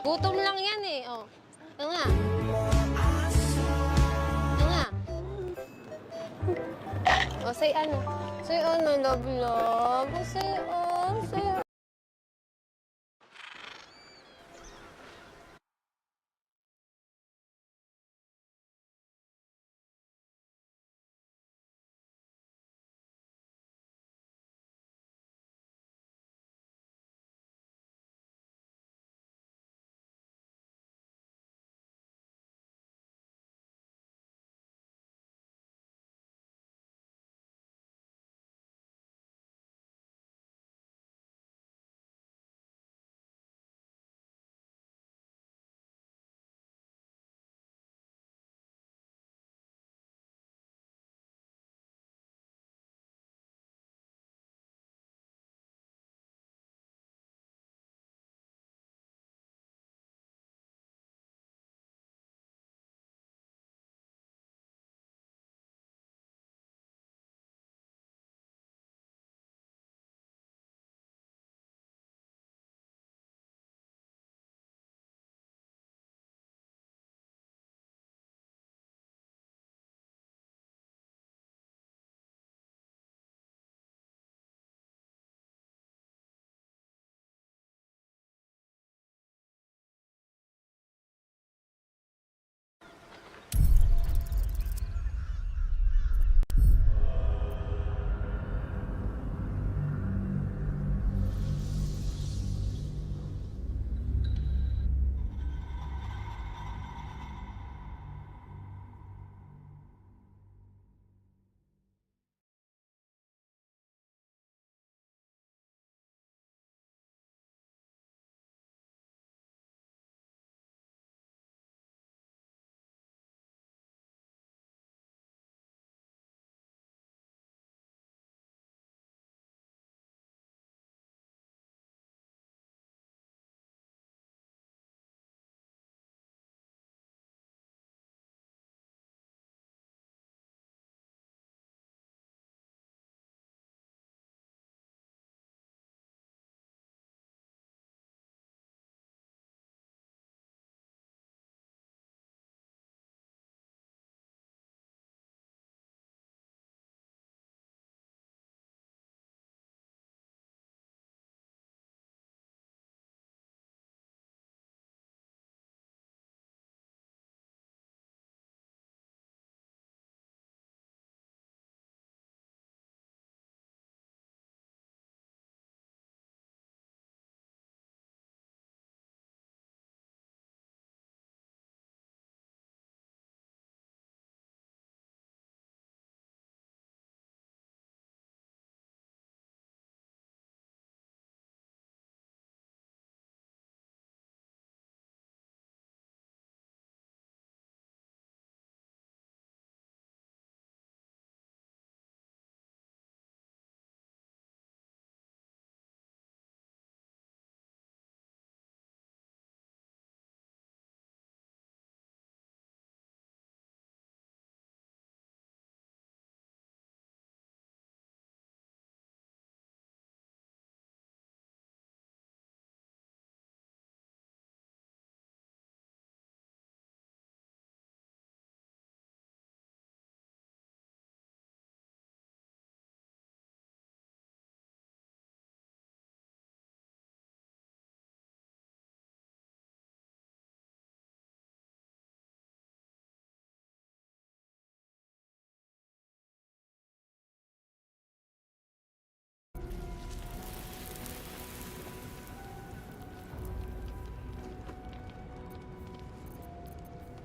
Gutom lang yan eh. Oh. Ito nga. Ito nga. O, say ano? Say ano, love, love. O, say on, say on.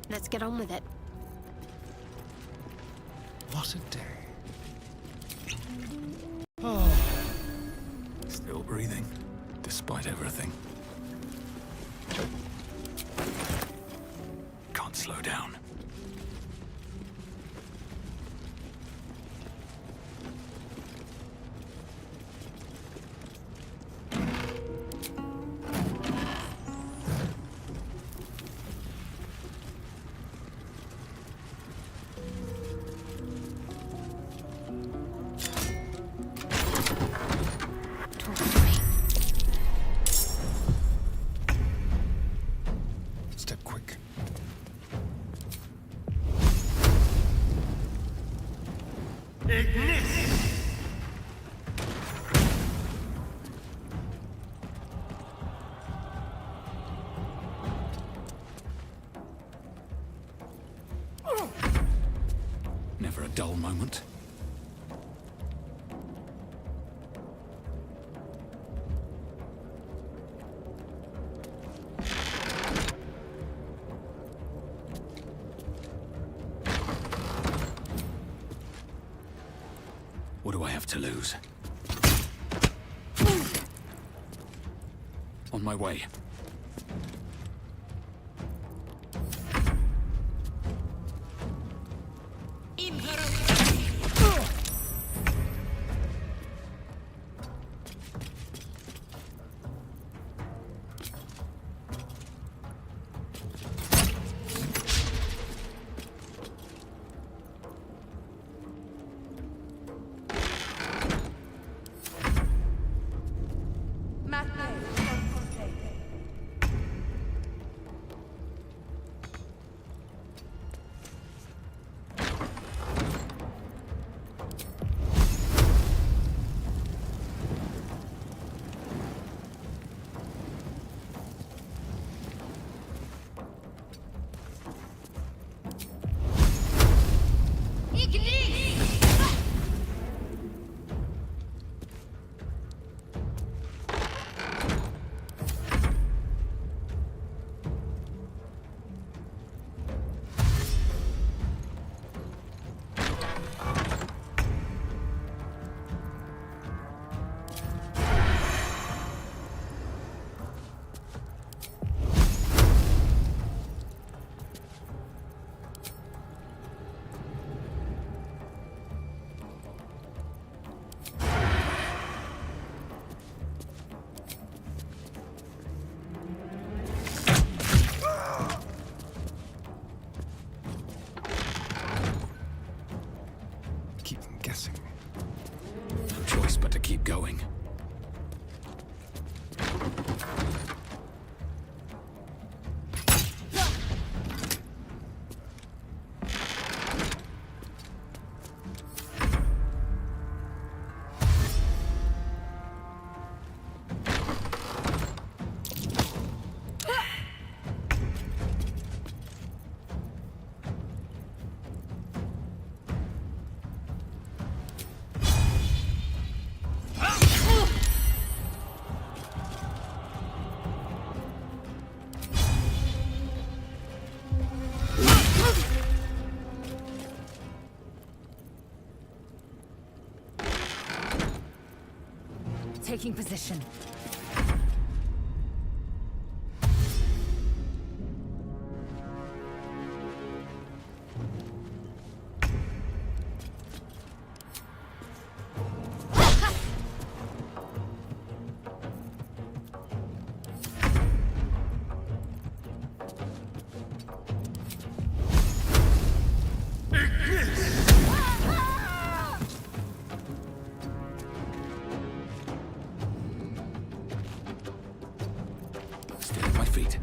Let's get on with it. What a day. Oh. Still breathing, despite everything. Can't slow down. dull moment? What do I have to lose? On my way. Keep them guessing. No choice but to keep going. Taking position. Stay at my feet.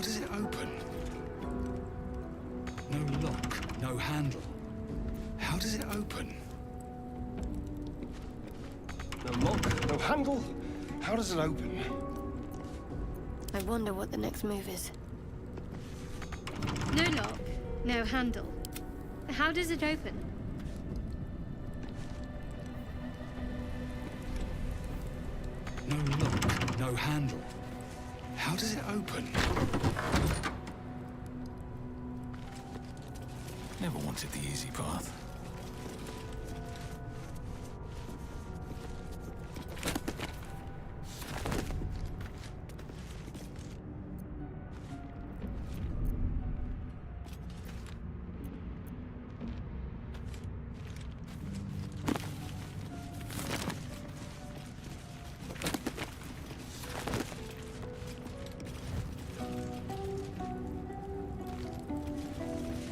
does it open? No lock, no handle. How does it open? No lock, no handle. How does it open? I wonder what the next move is. No lock, no handle. How does it open? No lock, no handle. How does it open? Never wanted the easy path.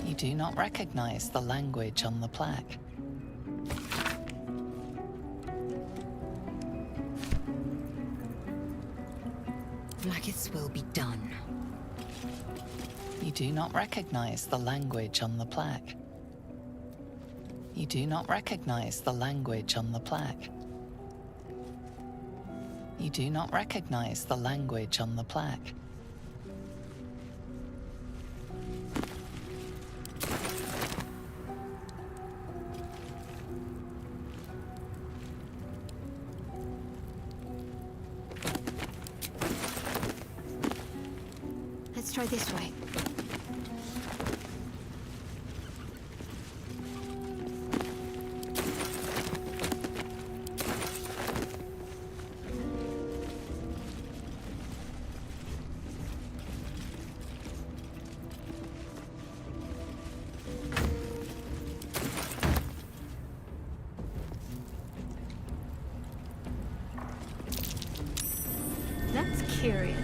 You do not recognize the language on the plaque. Blacketh's will be done. You do not recognize the language on the plaque. You do not recognize the language on the plaque. You do not recognize the language on the plaque. Let's try this way. That's curious.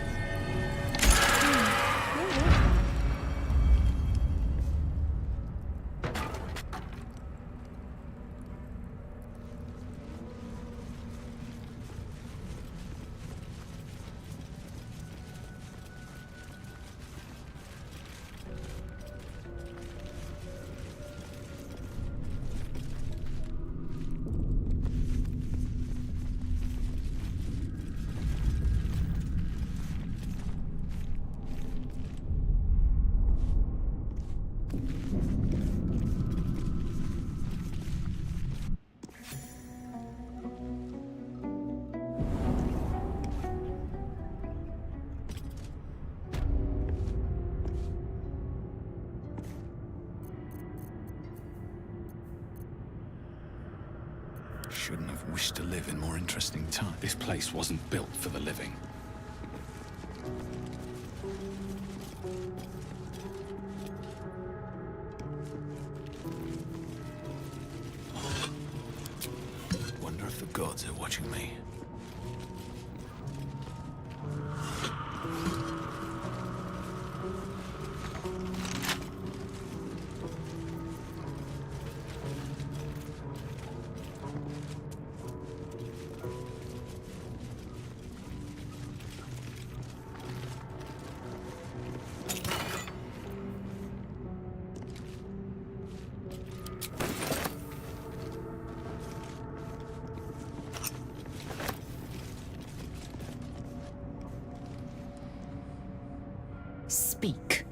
Shouldn't have wished to live in more interesting times. This place wasn't built for the living. Wonder if the gods are watching me. Speak.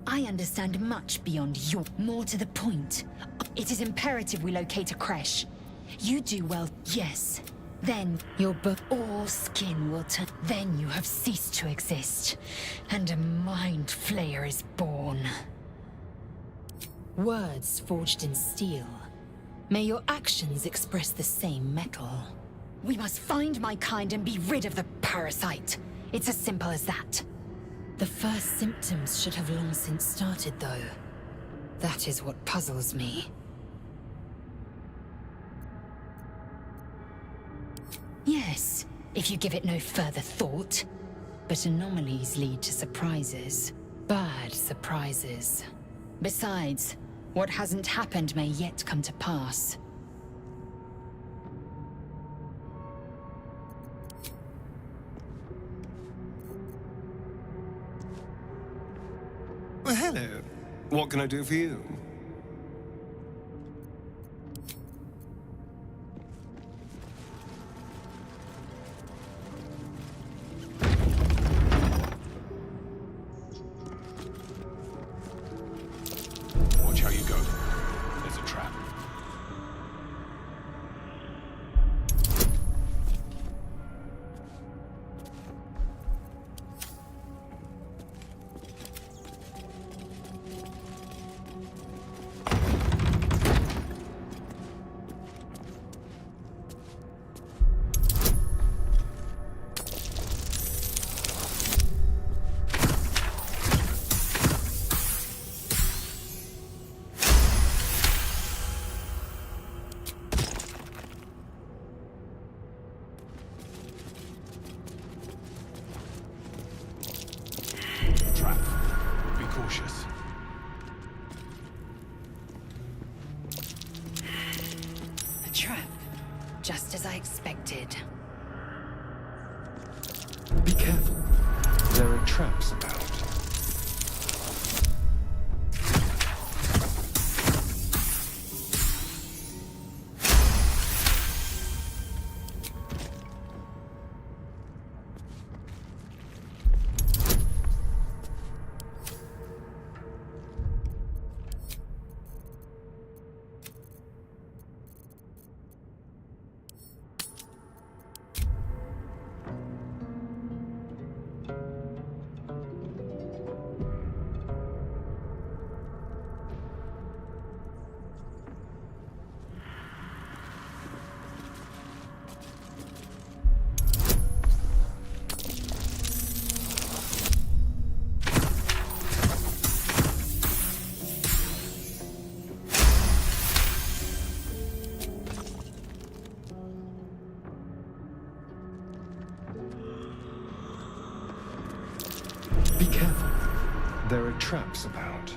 I understand much beyond your... More to the point. It is imperative we locate a creche. You do well, yes. Then your all skin will turn. Then you have ceased to exist, and a mind flayer is born. Words forged in steel. May your actions express the same metal. We must find my kind and be rid of the parasite. It's as simple as that. The first symptoms should have long since started, though. That is what puzzles me. Yes, if you give it no further thought. But anomalies lead to surprises. Bad surprises. Besides, what hasn't happened may yet come to pass. What can I do for you? Watch how you go. There's a trap. Trap. Be cautious. A trap. Just as I expected. Be careful. There are traps about. Be careful. There are traps about.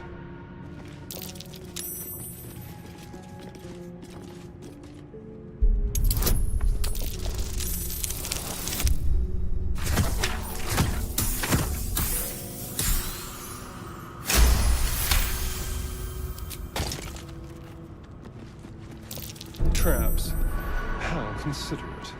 Traps? How considerate.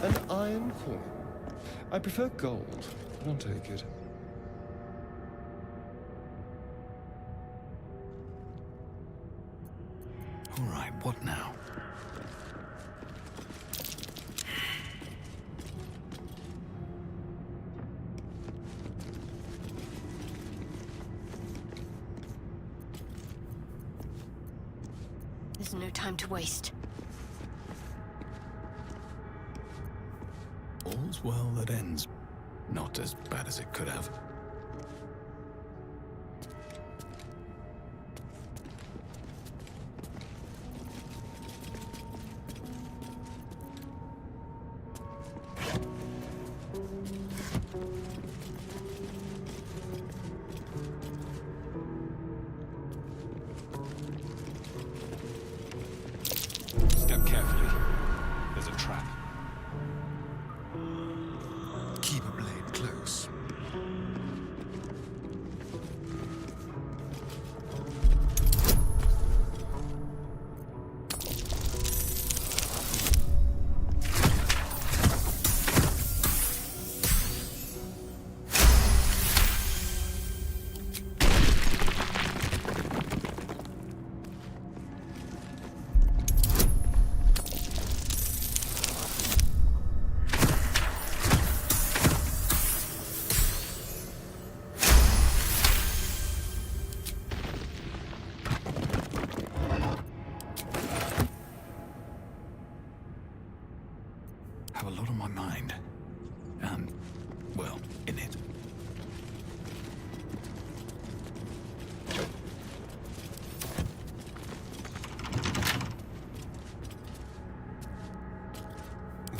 An iron coin. I prefer gold, but I'll take it. All right, what now? There's no time to waste. All's well that ends. Not as bad as it could have. Step carefully. There's a trap. Keep a blade close.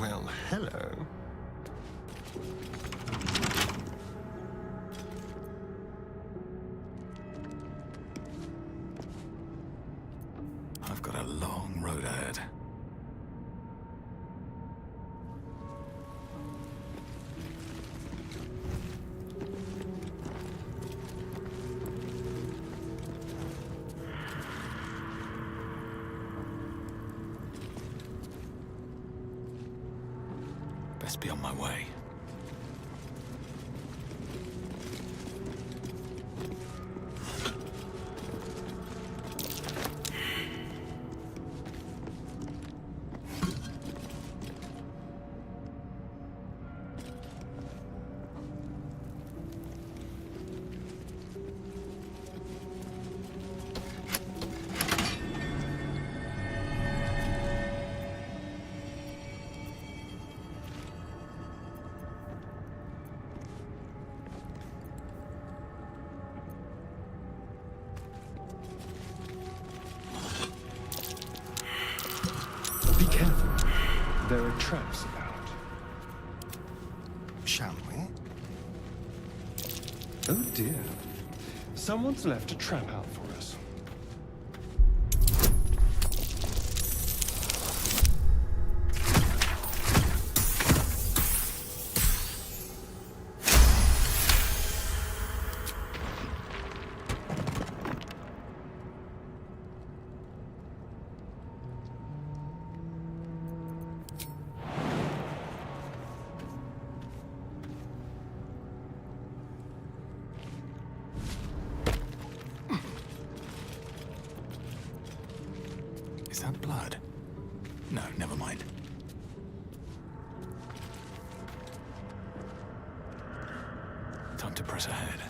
Well, hello. I've got a long road ahead. Best be on my way. Be careful. There are traps about. Shall we? Oh dear. Someone's left a trap out for us. Is that blood? No, never mind. Time to press ahead.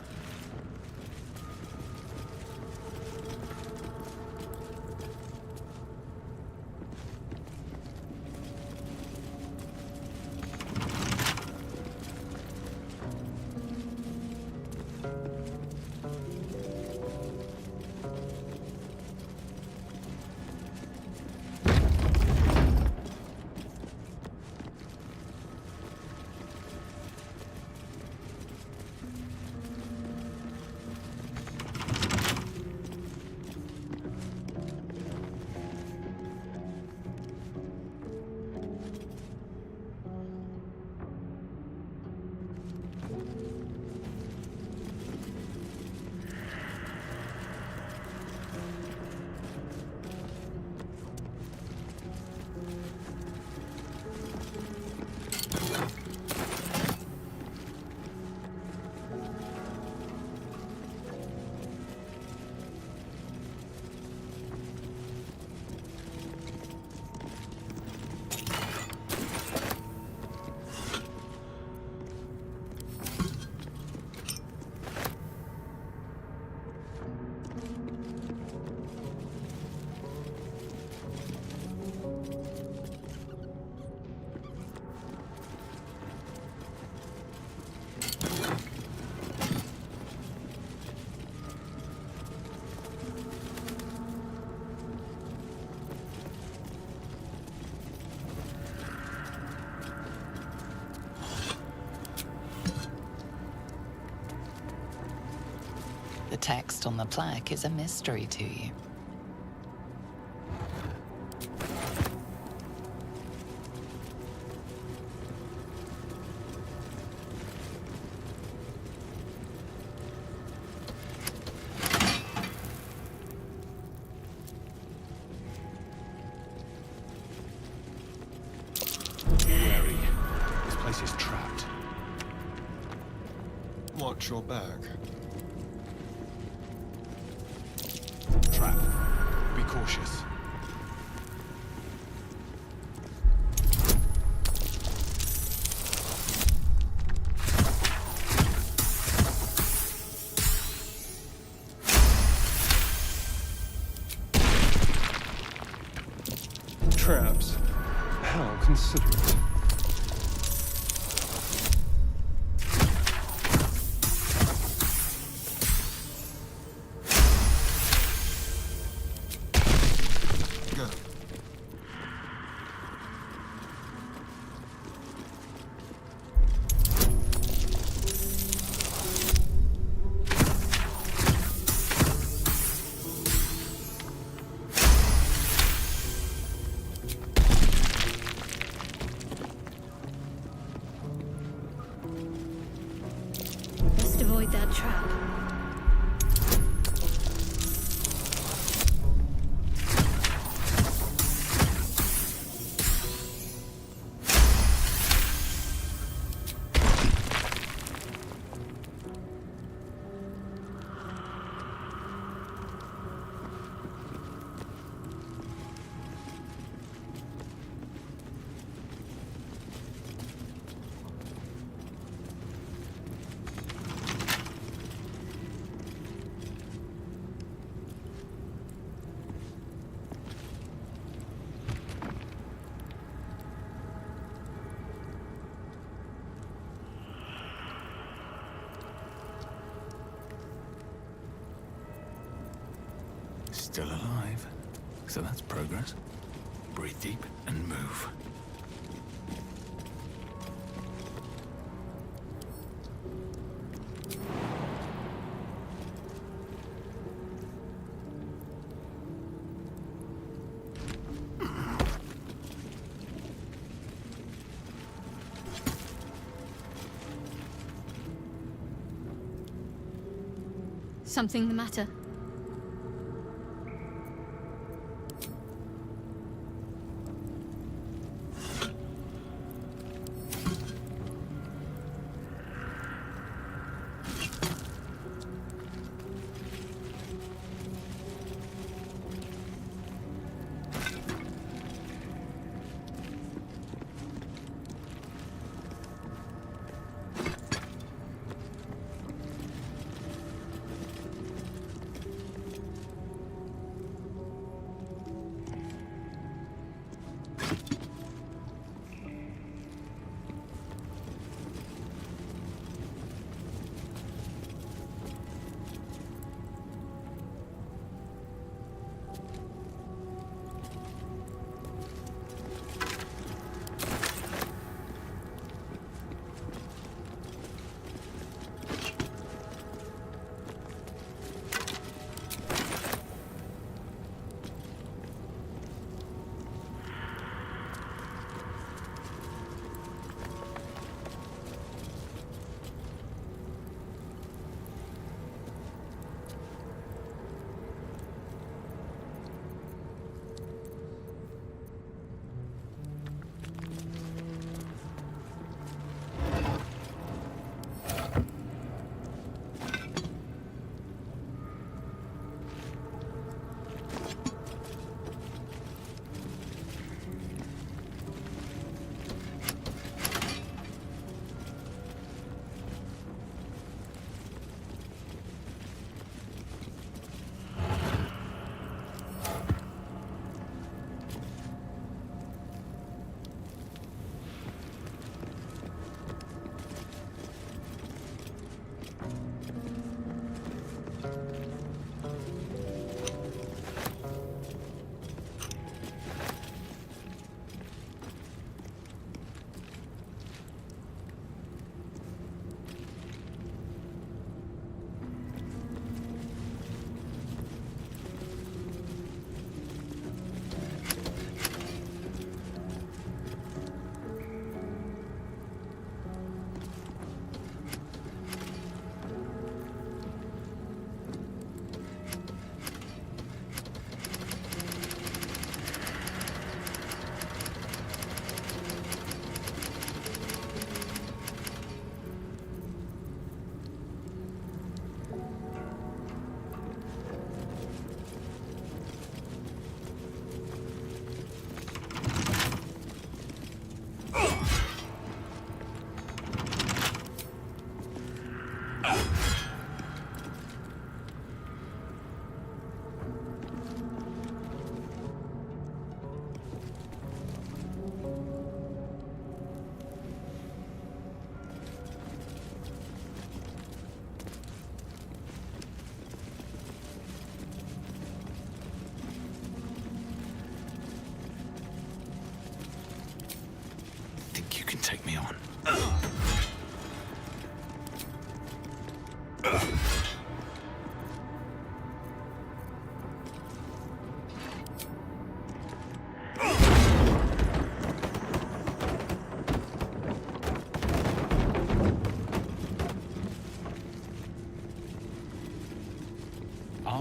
The text on the plaque is a mystery to you. Wary. This place is trapped. Watch your back. Trap. Be cautious. Traps. How considerate. Go. avoid that trap. Still alive. So that's progress. Breathe deep and move. Something the matter?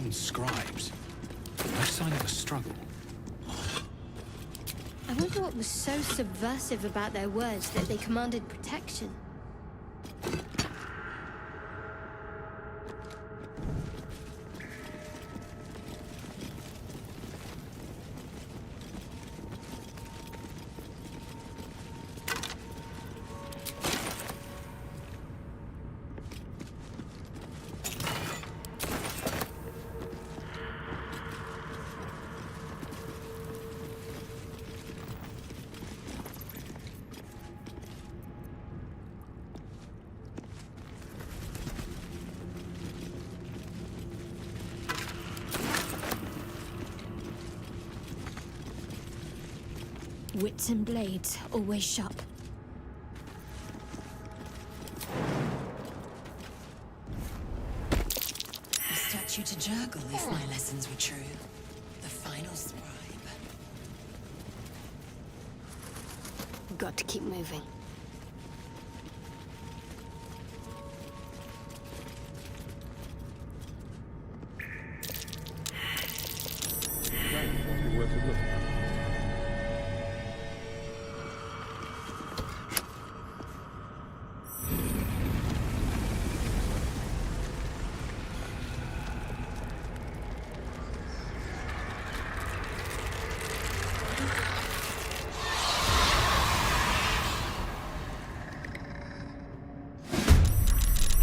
bronze scribes. No sign of a struggle. I wonder what was so subversive about their words that they commanded protection. Wits and blades, always sharp. A statue to Jurgle, if my lessons were true. The final scribe. Got to keep moving. That must be worth a look.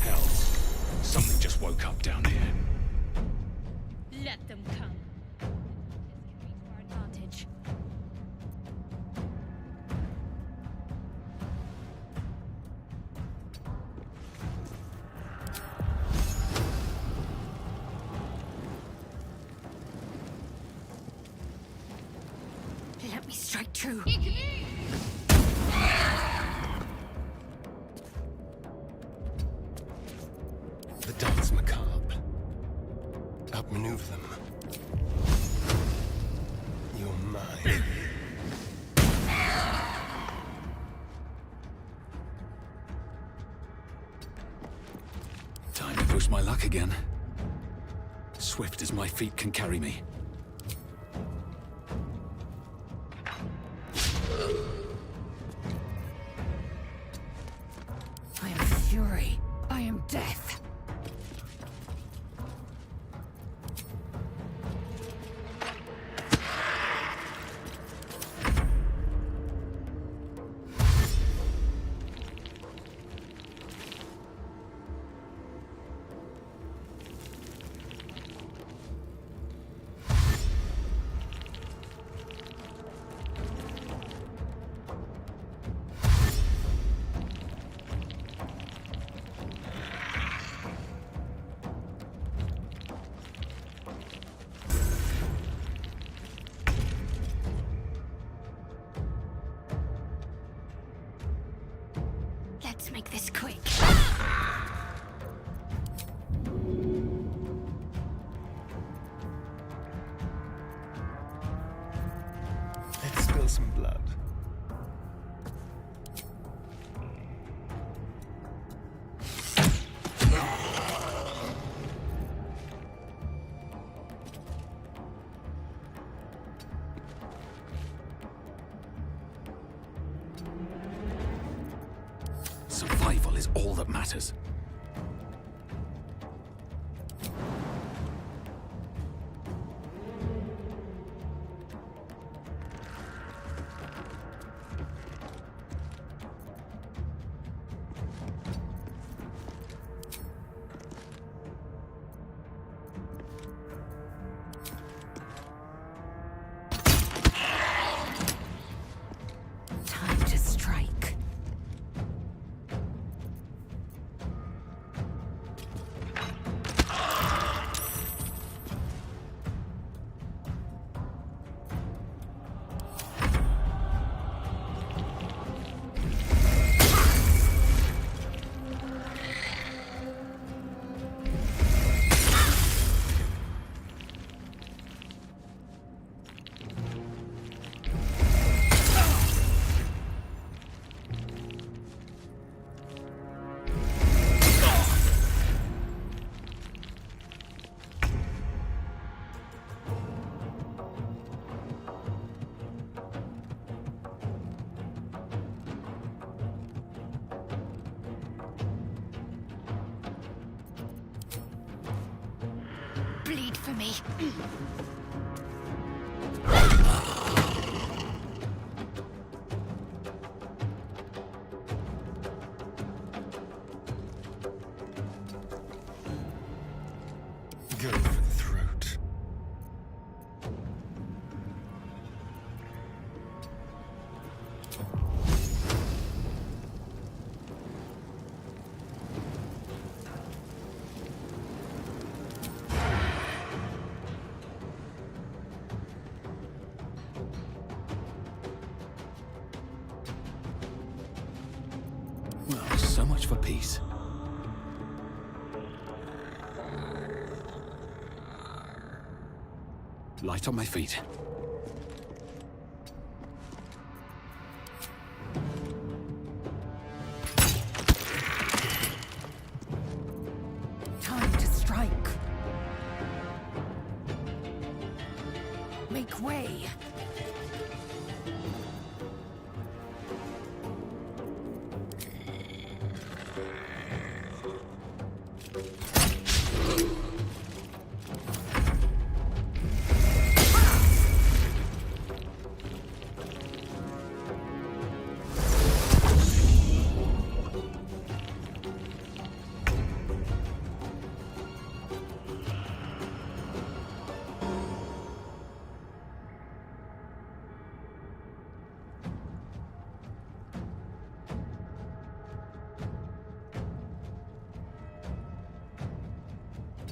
Hell, something just woke up down here. Let them come. For advantage. Let me strike true. The dance macabre. Outmaneuver them. You're mine. Time to push my luck again. Swift as my feet can carry me. I am fury. I am death. Let's make this quick. Let's spill some blood. Survival is all that matters. Time to strike. bleed for me. Go for the throat. Well, so much for peace. Light on my feet. Time to strike. Make way.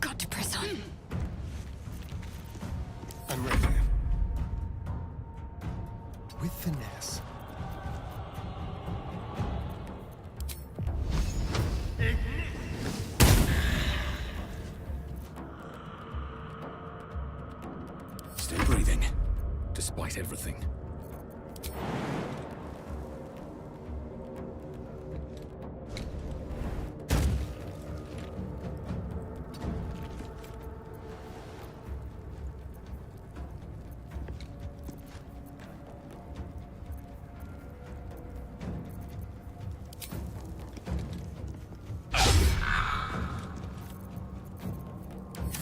Got to press on. I'm ready. With finesse. Still breathing, despite everything.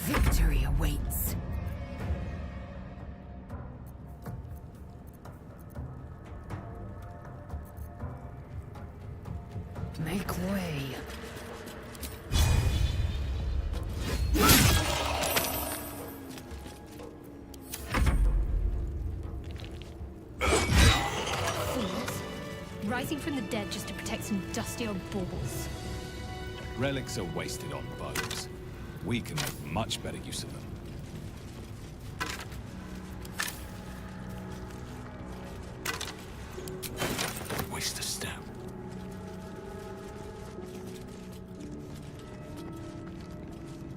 Victory awaits. Make way. Fools. Rising from the dead just to protect some dusty old baubles. Relics are wasted on bows. We can make much better use of them. Waste a step.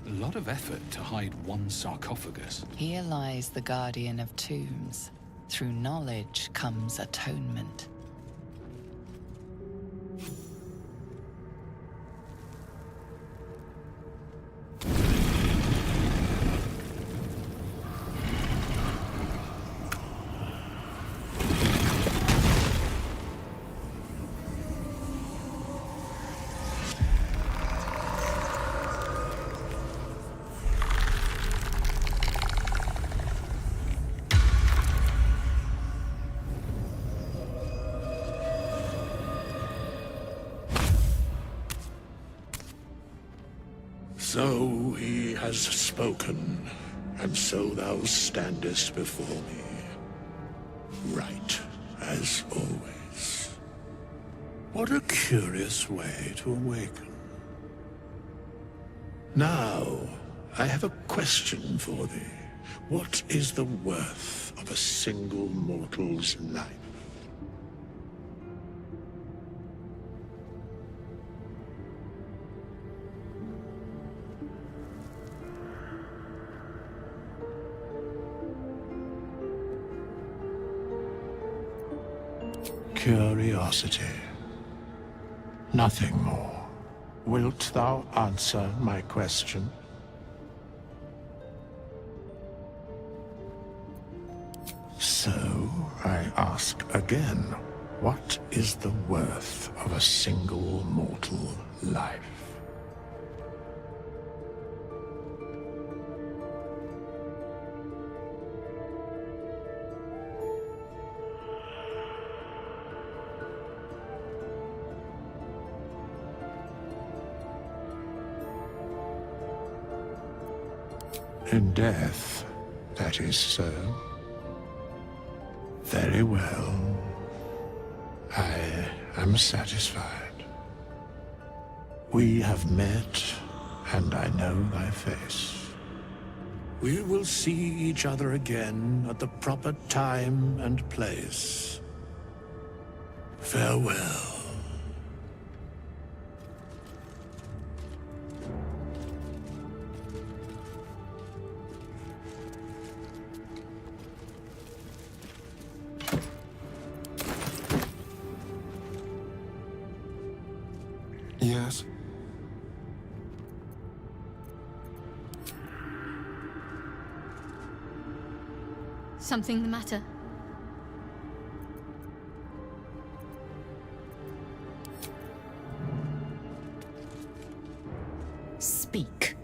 A lot of effort to hide one sarcophagus. Here lies the guardian of tombs. Through knowledge comes atonement. So he has spoken, and so thou standest before me, right as always. What a curious way to awaken. Now, I have a question for thee. What is the worth of a single mortal's life? Curiosity. Nothing more. Wilt thou answer my question? So, I ask again, what is the worth of a single mortal life? In death, that is so. Very well. I am satisfied. We have met, and I know thy face. We will see each other again at the proper time and place. Farewell. Yes? Something the matter? Speak.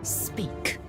Speak.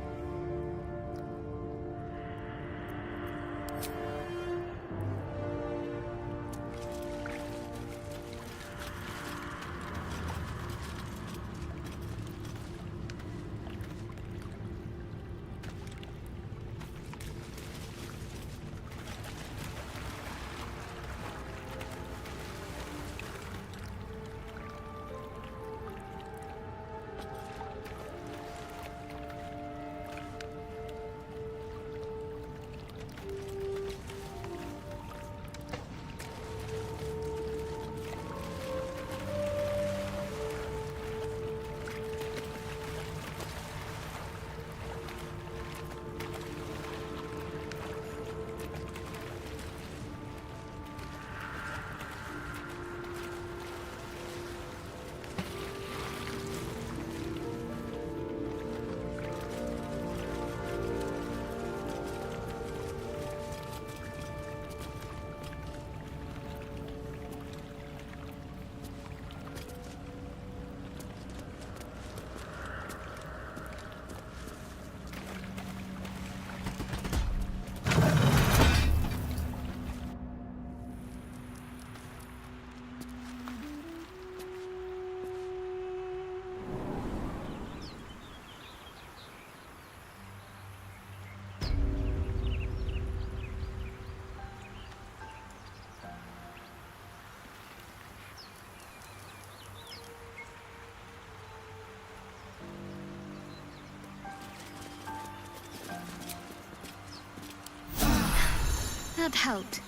That helped.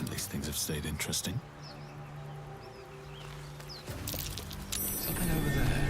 At least things have stayed interesting. Something over there.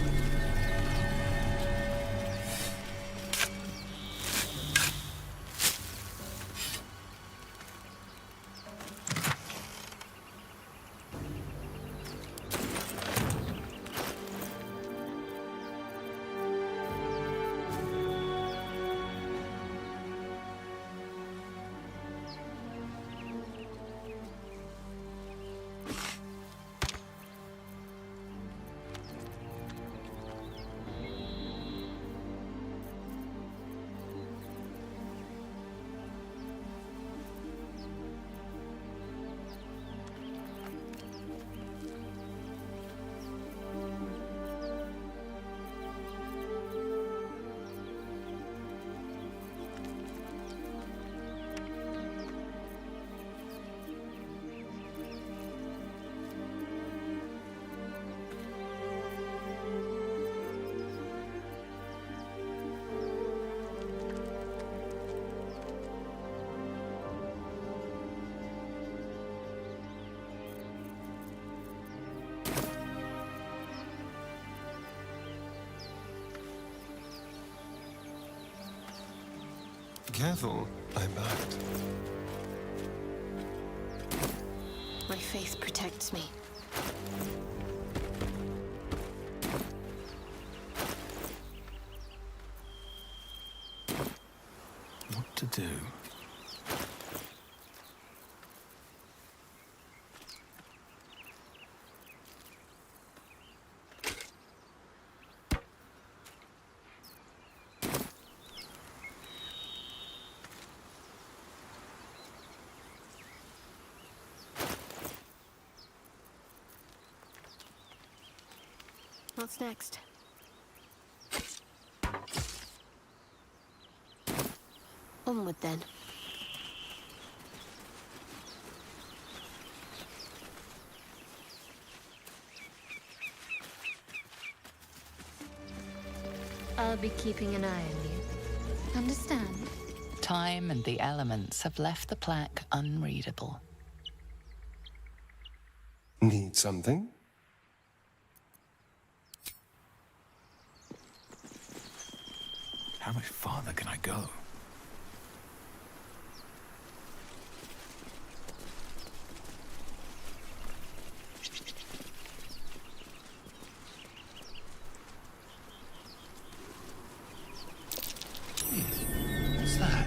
Careful, I'm backed. My faith protects me. What to do? What's next? Onward then. I'll be keeping an eye on you. Understand? Time and the elements have left the plaque unreadable. Need something? How much farther can I go? What's that?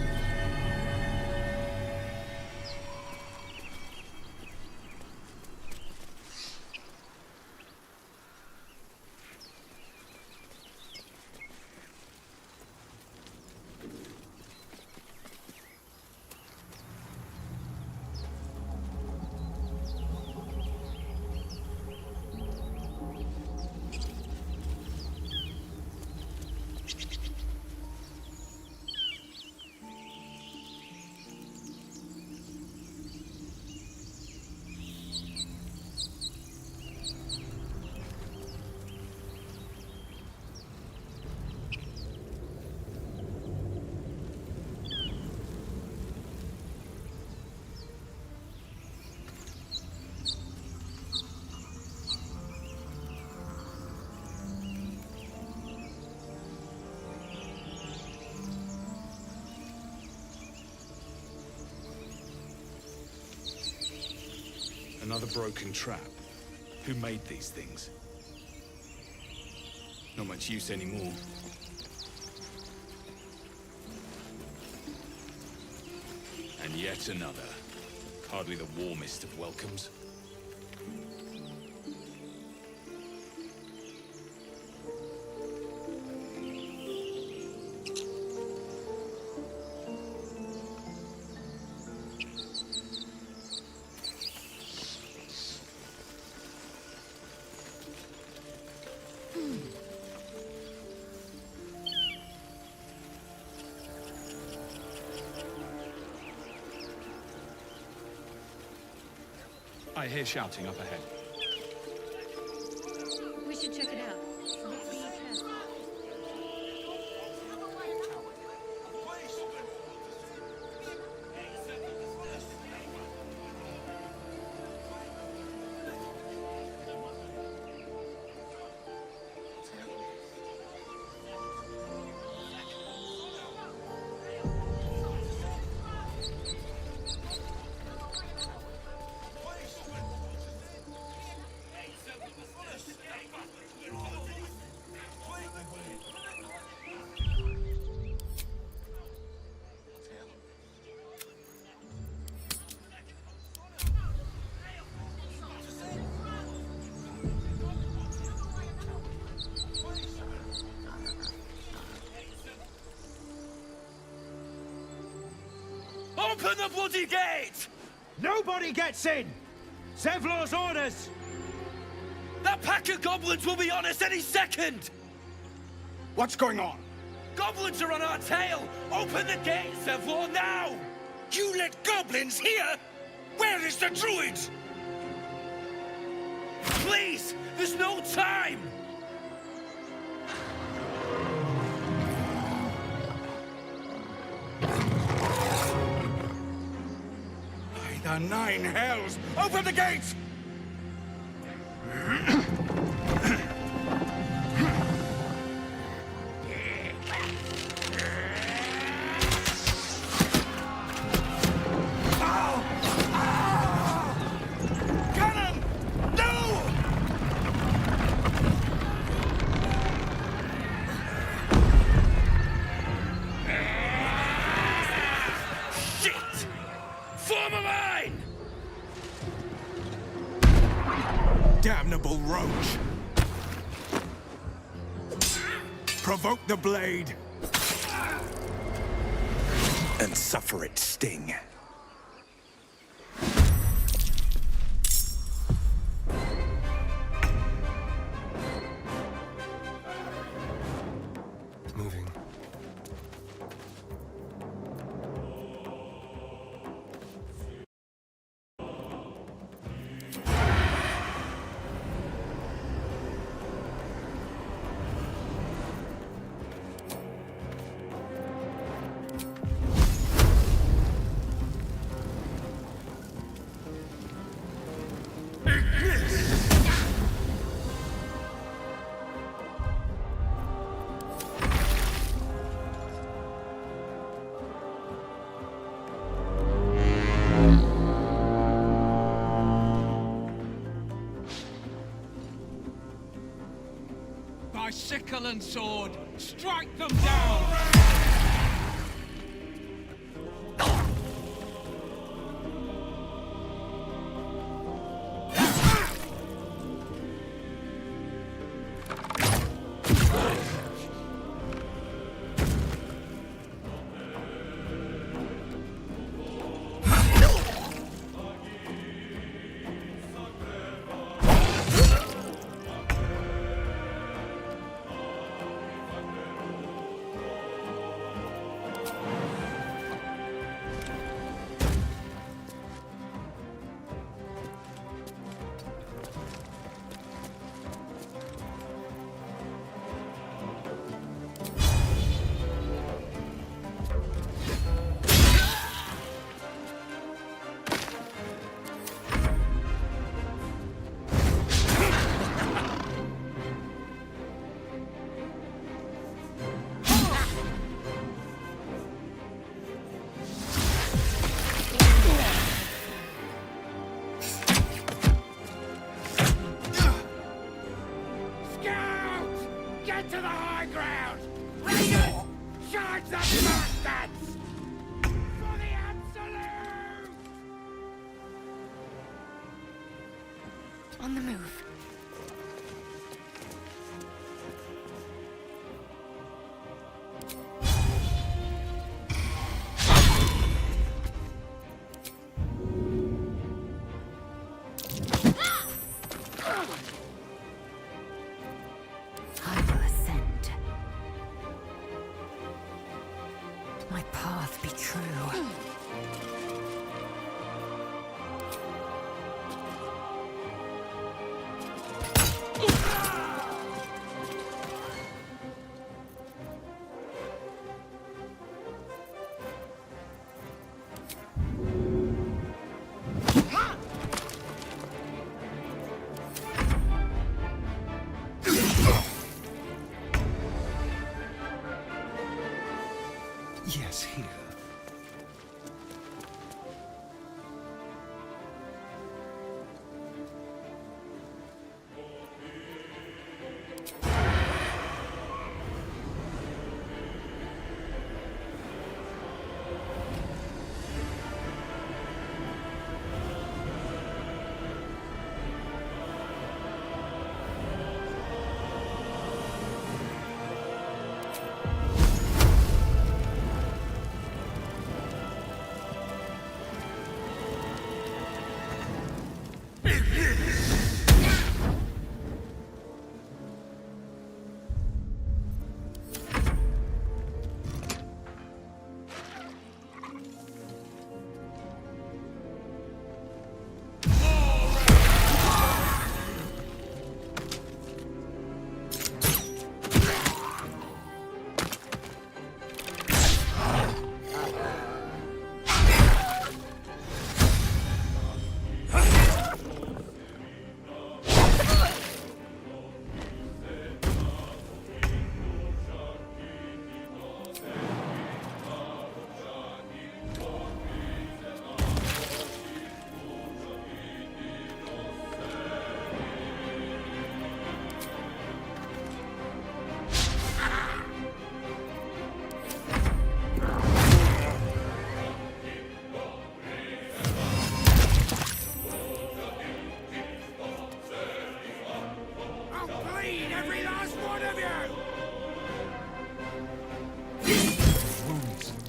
Another broken trap. Who made these things? Not much use anymore. And yet another. Hardly the warmest of welcomes. I hear shouting up ahead. We should check it out. Be careful. Open the bloody gate! Nobody gets in! Zevlor's orders! That pack of goblins will be on us any second! What's going on? Goblins are on our tail! Open the gate, Zevlor, now! You let goblins here? Where is the druid? Please! There's no time! By the nine hells! Open the gates! roach. Provoke the blade. And suffer its sting. Moving. By sickle and sword, strike them down! Get to the high ground! Raiders! Charge the bastards! For the absolute! On the move. I will ascend. My path be true. Yes, here.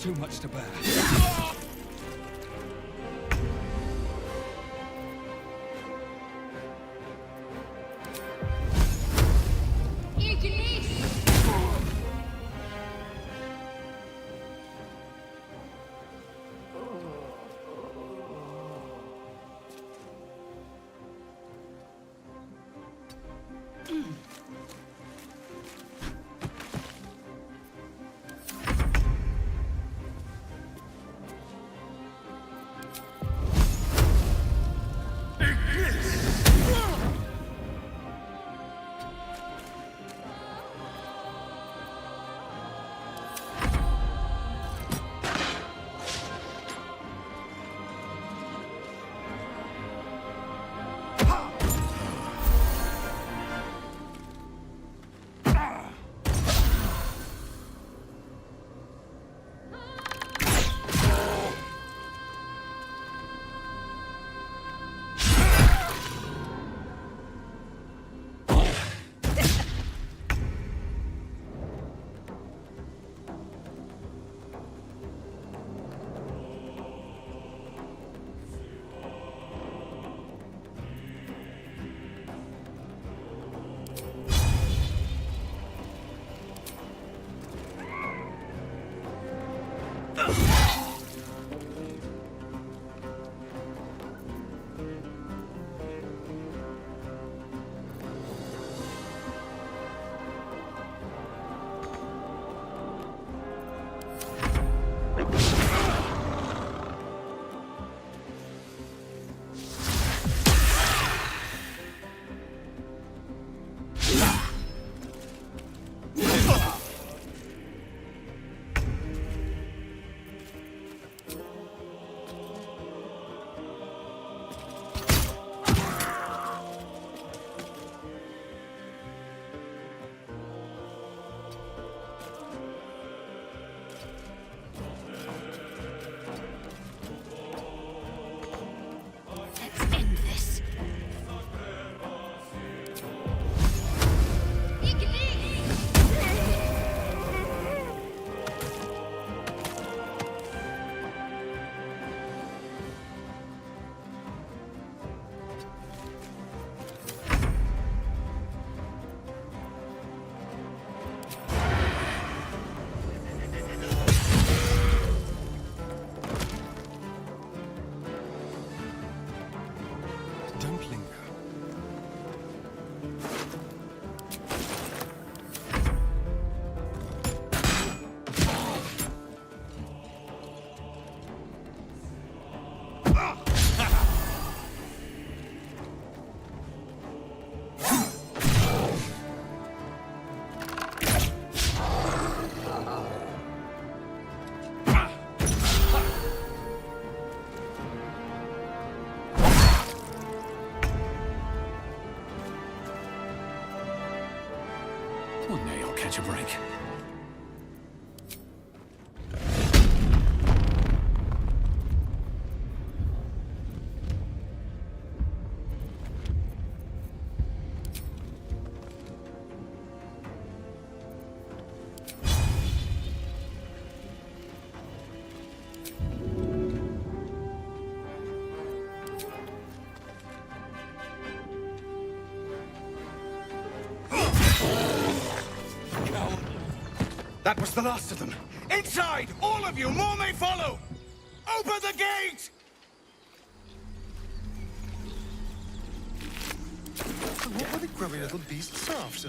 too much to bear. One day I'll catch a break. That was the last of them. Inside! All of you! More may follow! Open the gate! What are the grubby little beasts after?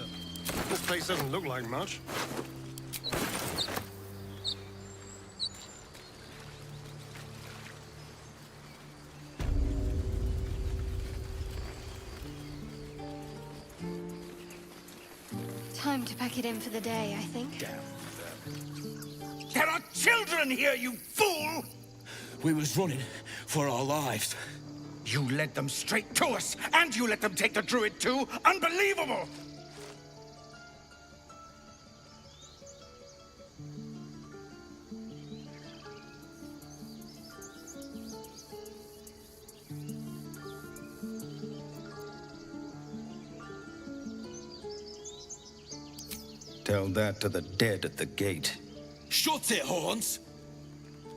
This place doesn't look like much. Time to pack it in for the day, I think. There are children here, you fool! We was running for our lives. You led them straight to us, and you let them take the druid too? Unbelievable! Tell that to the dead at the gate. Shut it, Horns!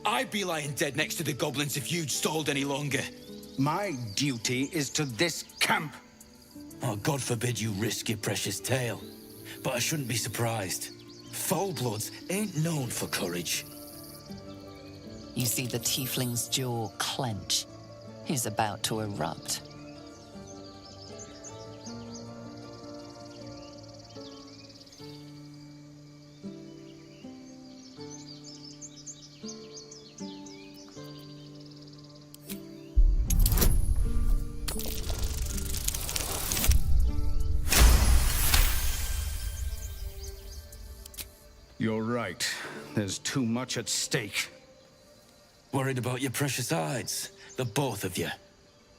I'd be lying dead next to the goblins if you'd stalled any longer. My duty is to this camp. Oh, God forbid you risk your precious tail. But I shouldn't be surprised. Full-bloods ain't known for courage. You see the tiefling's jaw clench. He's about to erupt. You're right. There's too much at stake. Worried about your precious hides, the both of you.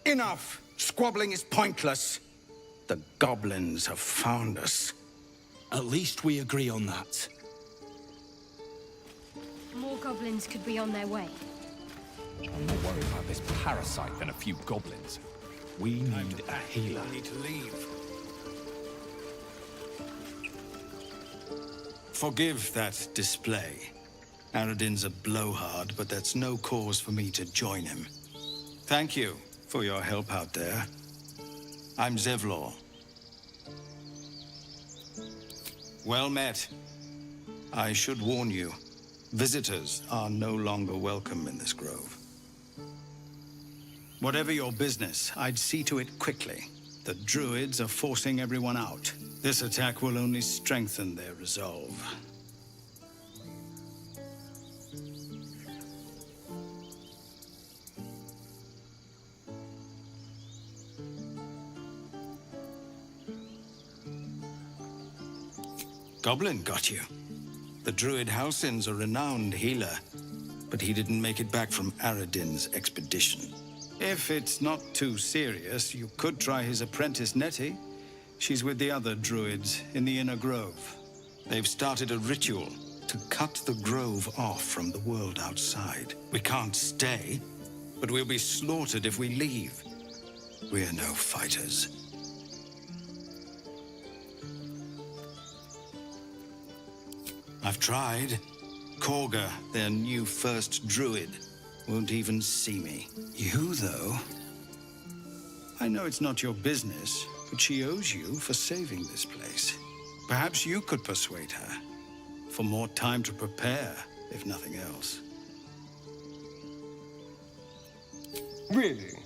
Enough! Squabbling is pointless. The goblins have found us. At least we agree on that. More goblins could be on their way. I'm more worried about this parasite than a few goblins. We need a healer. We need to leave. Forgive that display. Aradin's a blowhard, but that's no cause for me to join him. Thank you for your help out there. I'm Zevlor. Well met. I should warn you, visitors are no longer welcome in this grove. Whatever your business, I'd see to it quickly. The druids are forcing everyone out. This attack will only strengthen their resolve. Goblin got you. The druid Halsin's a renowned healer, but he didn't make it back from Aradin's expedition. If it's not too serious, you could try his apprentice Nettie. She's with the other druids in the Inner Grove. They've started a ritual to cut the grove off from the world outside. We can't stay, but we'll be slaughtered if we leave. We're no fighters. I've tried. Korga, their new first druid, won't even see me. You, though? I know it's not your business, but she owes you for saving this place. Perhaps you could persuade her. For more time to prepare, if nothing else. Really?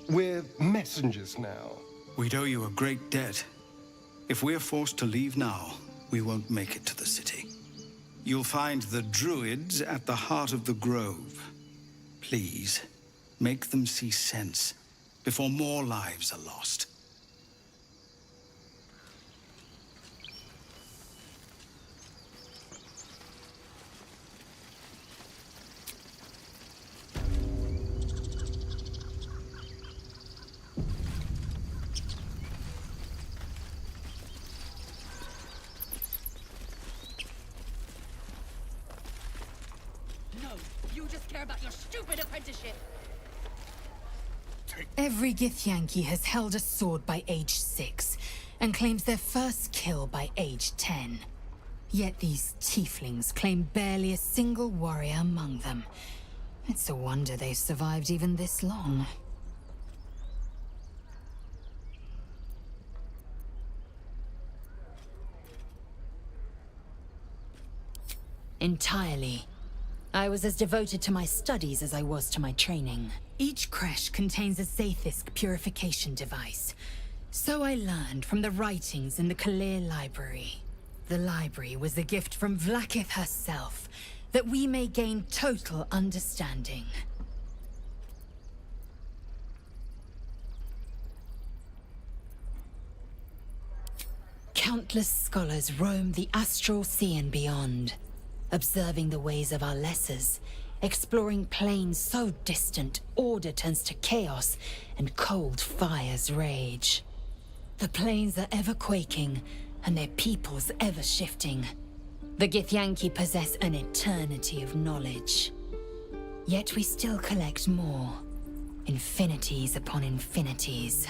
We're messengers now. We'd owe you a great debt. If we're forced to leave now, we won't make it to the city. You'll find the druids at the heart of the grove. Please, make them see sense before more lives are lost. Every Githyanki has held a sword by age 6, and claims their first kill by age 10. Yet these tieflings claim barely a single warrior among them. It's a wonder they've survived even this long. Entirely. I was as devoted to my studies as I was to my training. Each creche contains a Zaithisk purification device. So I learned from the writings in the Kalir Library. The library was a gift from Vlaakith herself, that we may gain total understanding. Countless scholars roam the astral sea and beyond, observing the ways of our lessers, exploring planes so distant, order turns to chaos, and cold fires rage. The planes are ever quaking, and their peoples ever shifting. The Githyanki possess an eternity of knowledge. Yet we still collect more, infinities upon infinities.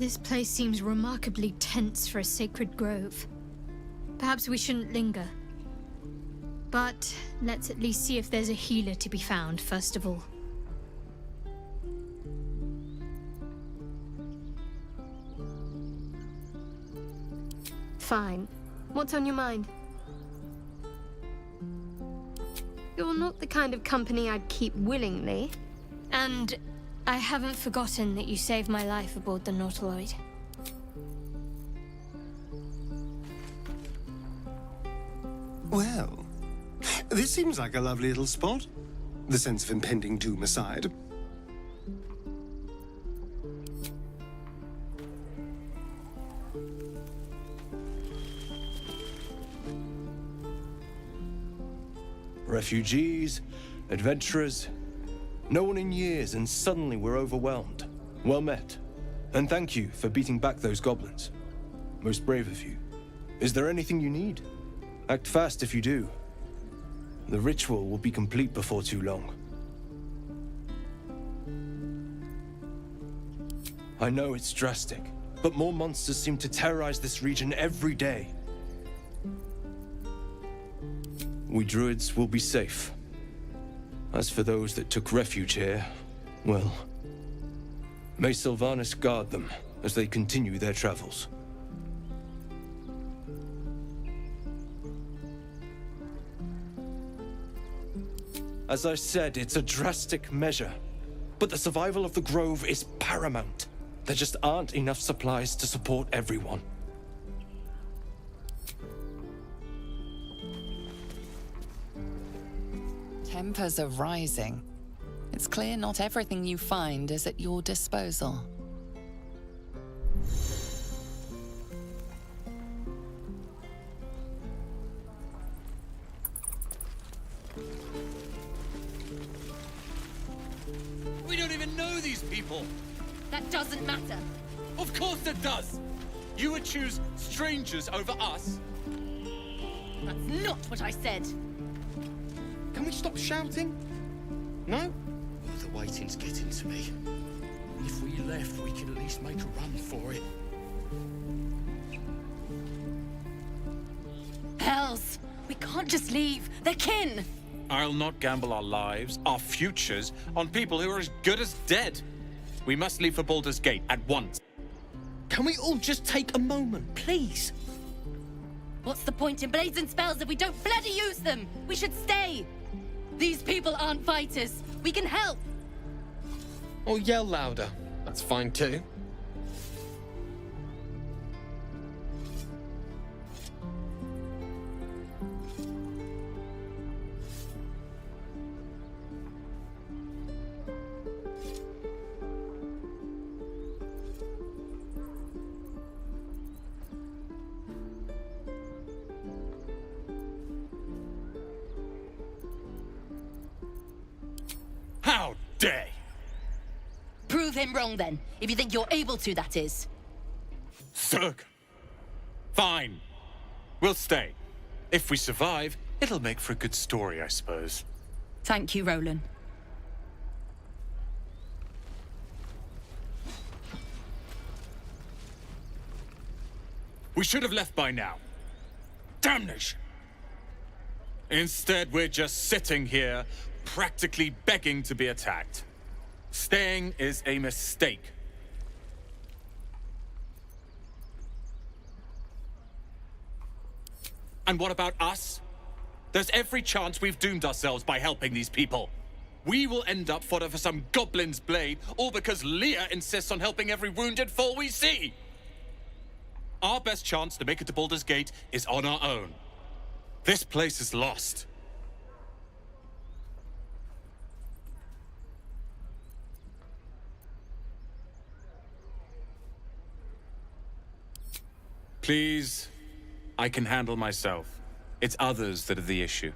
This place seems remarkably tense for a sacred grove. Perhaps we shouldn't linger. But let's at least see if there's a healer to be found, first of all. Fine. What's on your mind? You're not the kind of company I'd keep willingly. And I haven't forgotten that you saved my life aboard the Nautiloid. Well, this seems like a lovely little spot. The sense of impending doom aside. Refugees, adventurers, no one in years, and suddenly we're overwhelmed. Well met. And thank you for beating back those goblins. Most brave of you. Is there anything you need? Act fast if you do. The ritual will be complete before too long. I know it's drastic, but more monsters seem to terrorize this region every day. We druids will be safe. As for those that took refuge here, well, may Sylvanas guard them as they continue their travels. As I said, it's a drastic measure, but the survival of the Grove is paramount. There just aren't enough supplies to support everyone. Tempers are rising. It's clear not everything you find is at your disposal. We don't even know these people! That doesn't matter. Of course it does! You would choose strangers over us? That's not what I said. Can we stop shouting? No? Oh, the waiting's getting to me. If we left, we could at least make a run for it. Hells! We can't just leave. They're kin! I'll not gamble our lives, our futures, on people who are as good as dead. We must leave for Baldur's Gate at once. Can we all just take a moment, please? What's the point in blades and spells if we don't bloody use them? We should stay! These people aren't fighters. We can help! Or yell louder. That's fine too. How dare! Prove him wrong then, if you think you're able to, that is. Zerg! Fine. We'll stay. If we survive, it'll make for a good story, I suppose. Thank you, Roland. We should have left by now. Damnation! Instead, we're just sitting here, practically begging to be attacked. Staying is a mistake. And what about us? There's every chance we've doomed ourselves by helping these people. We will end up fodder for some goblin's blade, all because Leah insists on helping every wounded foe we see. Our best chance to make it to Baldur's Gate is on our own. This place is lost. Please, I can handle myself. It's others that are the issue.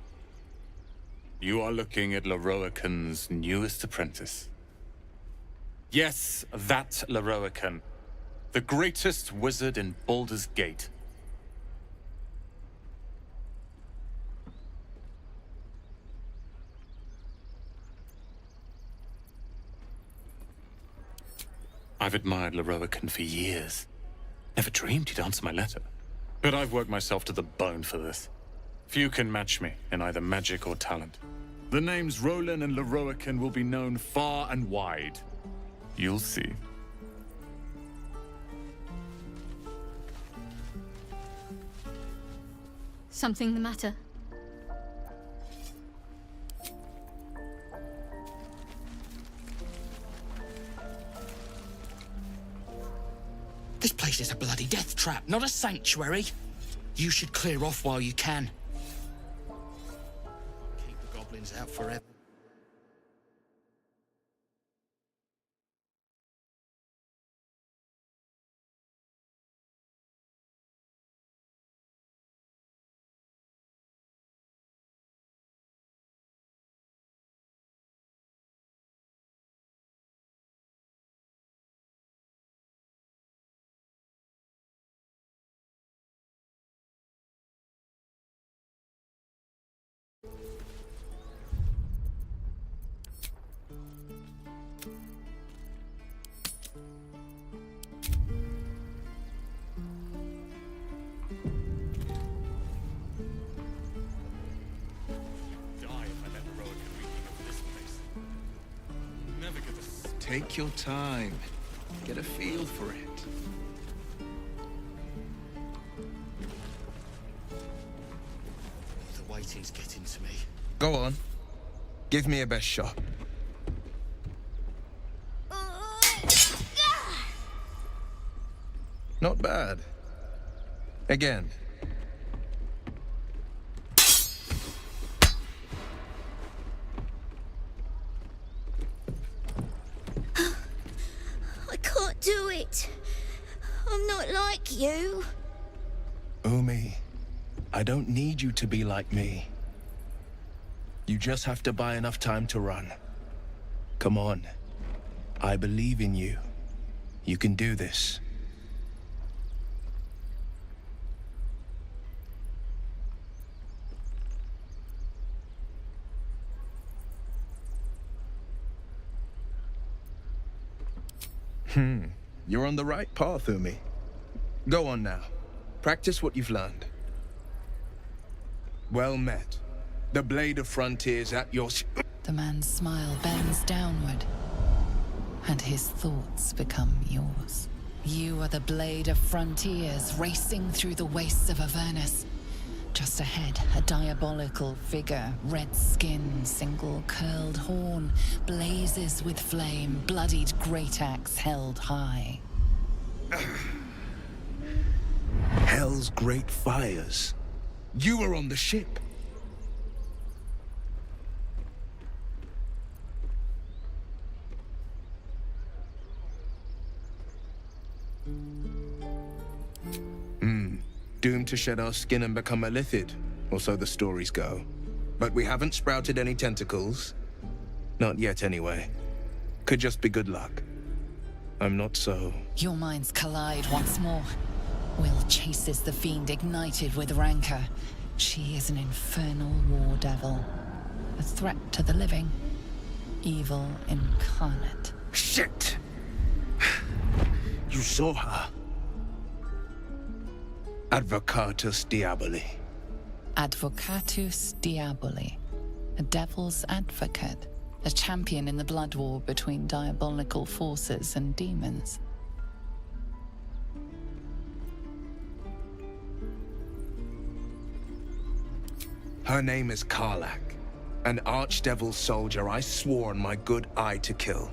You are looking at Leroican's newest apprentice. Yes, that Leroican. The greatest wizard in Baldur's Gate. I've admired Leroican for years. Never dreamed he'd answer my letter. But I've worked myself to the bone for this. Few can match me in either magic or talent. The names Roland and Leroican will be known far and wide. You'll see. Something the matter? This place is a bloody death trap, not a sanctuary. You should clear off while you can. Keep the goblins out forever. Take your time. Get a feel for it. The waiting's getting to me. Go on. Give me a best shot. Not bad. Again. I can't do it. I'm not like you. Umi, I don't need you to be like me. You just have to buy enough time to run. Come on. I believe in you. You can do this. You're on the right path, Umi. Go on now. Practice what you've learned. Well met. The blade of frontiers at your... The man's smile bends downward, and his thoughts become yours. You are the blade of frontiers racing through the wastes of Avernus. Just ahead, a diabolical figure, red skin, single curled horn, blazes with flame, bloodied great axe held high. Hell's great fires. You were on the ship. Doomed to shed our skin and become a lithid, or so the stories go. But we haven't sprouted any tentacles. Not yet, anyway. Could just be good luck. I'm not so... Your minds collide once more. Will chases the fiend ignited with rancor. She is an infernal war devil. A threat to the living. Evil incarnate. Shit! You saw her. Advocatus Diaboli. Advocatus Diaboli. A devil's advocate. A champion in the blood war between diabolical forces and demons. Her name is Karlach, an archdevil soldier I swore on my good eye to kill.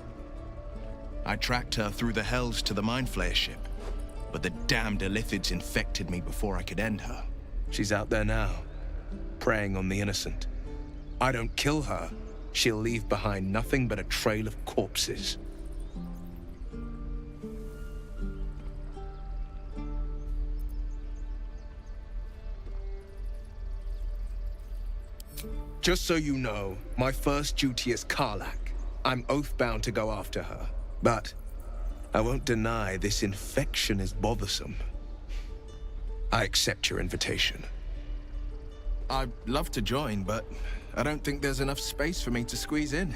I tracked her through the hells to the Mind Flayer ship, but the damned Illithids infected me before I could end her. She's out there now, preying on the innocent. I don't kill her, she'll leave behind nothing but a trail of corpses. Just so you know, my first duty is Karlach. I'm oath-bound to go after her. But I won't deny this infection is bothersome. I accept your invitation. I'd love to join, but I don't think there's enough space for me to squeeze in.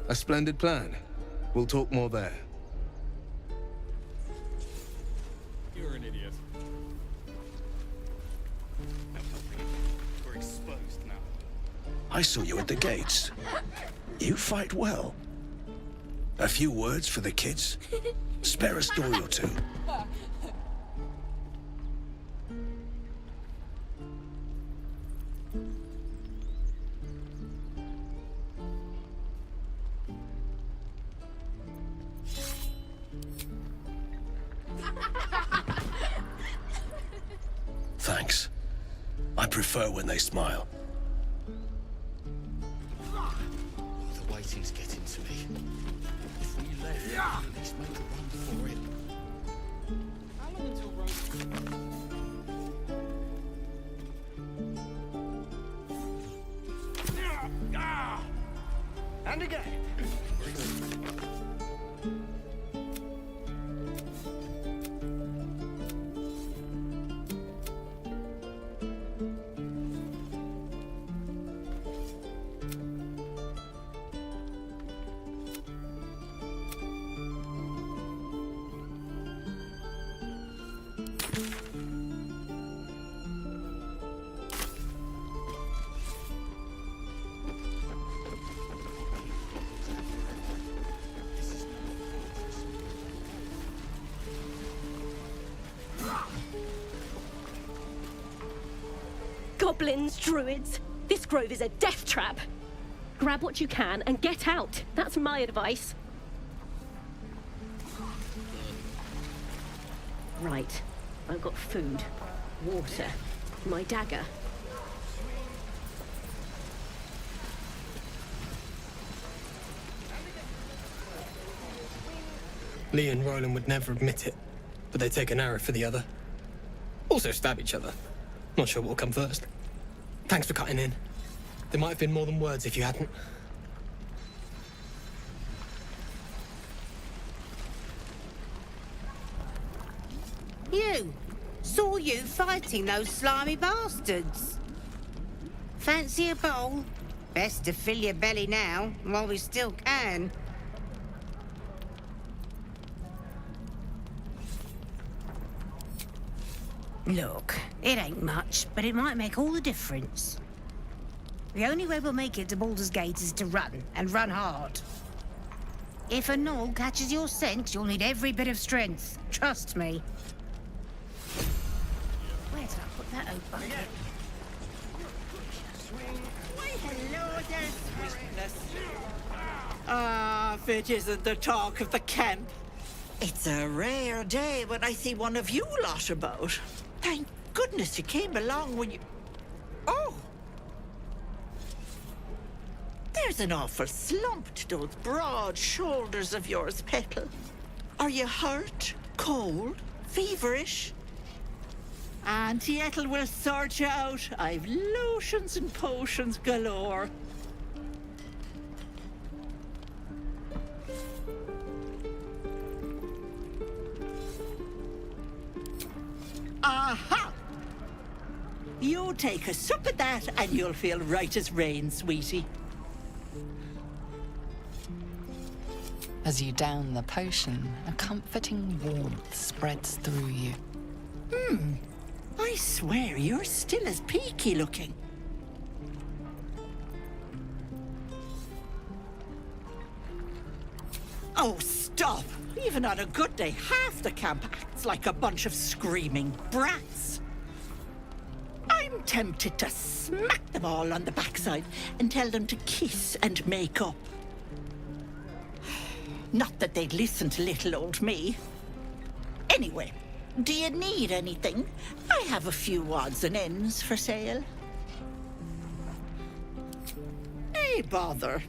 A splendid plan. We'll talk more there. You're an idiot. We're exposed now. I saw you at the gates. You fight well. A few words for the kids? Spare a story or two. Thanks. I prefer when they smile. The waiting's getting to me. If we left, at least make a run for it. How long until Rose... And again. Goblins, druids. This grove is a death trap. Grab what you can and get out. That's my advice. Right. I've got food, water, my dagger. Lee and Roland would never admit it, but they take an arrow for the other. Also stab each other. Not sure what'll come first. Thanks for cutting in. There might have been more than words if you hadn't. You! Saw you fighting those slimy bastards. Fancy a bowl? Best to fill your belly now, while we still can. Look, it ain't much, but it might make all the difference. The only way we'll make it to Baldur's Gate is to run, and run hard. If a gnoll catches your scent, you'll need every bit of strength. Trust me. Where did I put that oak bucket? Hello there, sweetness. Ah, if it isn't the talk of the camp. It's a rare day when I see one of you lot about. Thank goodness you came along when you... Oh! There's an awful slump to those broad shoulders of yours, Petal. Are you hurt, cold, feverish? Auntie Ethel will sort you out. I've lotions and potions galore. Aha! You take a sup at that and you'll feel right as rain, sweetie. As you down the potion, a comforting warmth spreads through you. I swear you're still as peaky looking. Oh, stop! Even on a good day, half the camp acts like a bunch of screaming brats. I'm tempted to smack them all on the backside and tell them to kiss and make up. Not that they'd listen to little old me. Anyway, do you need anything? I have a few odds and ends for sale. Hey, bother.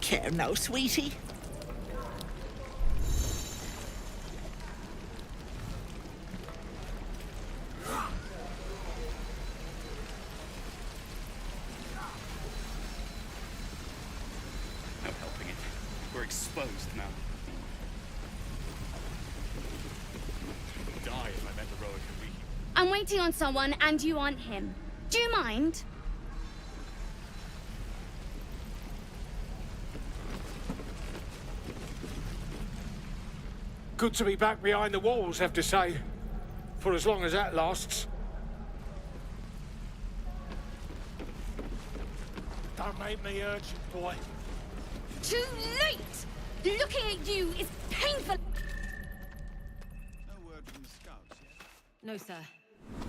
Take care now, sweetie. No helping it. We're exposed now. Die if I met the heroic Enrique. I'm waiting on someone and you aren't him. Do you mind? Good to be back behind the walls, have to say. For as long as that lasts. Don't make me urgent, boy. Too late! Looking at you is painful. No word from the scouts yet? No, sir. But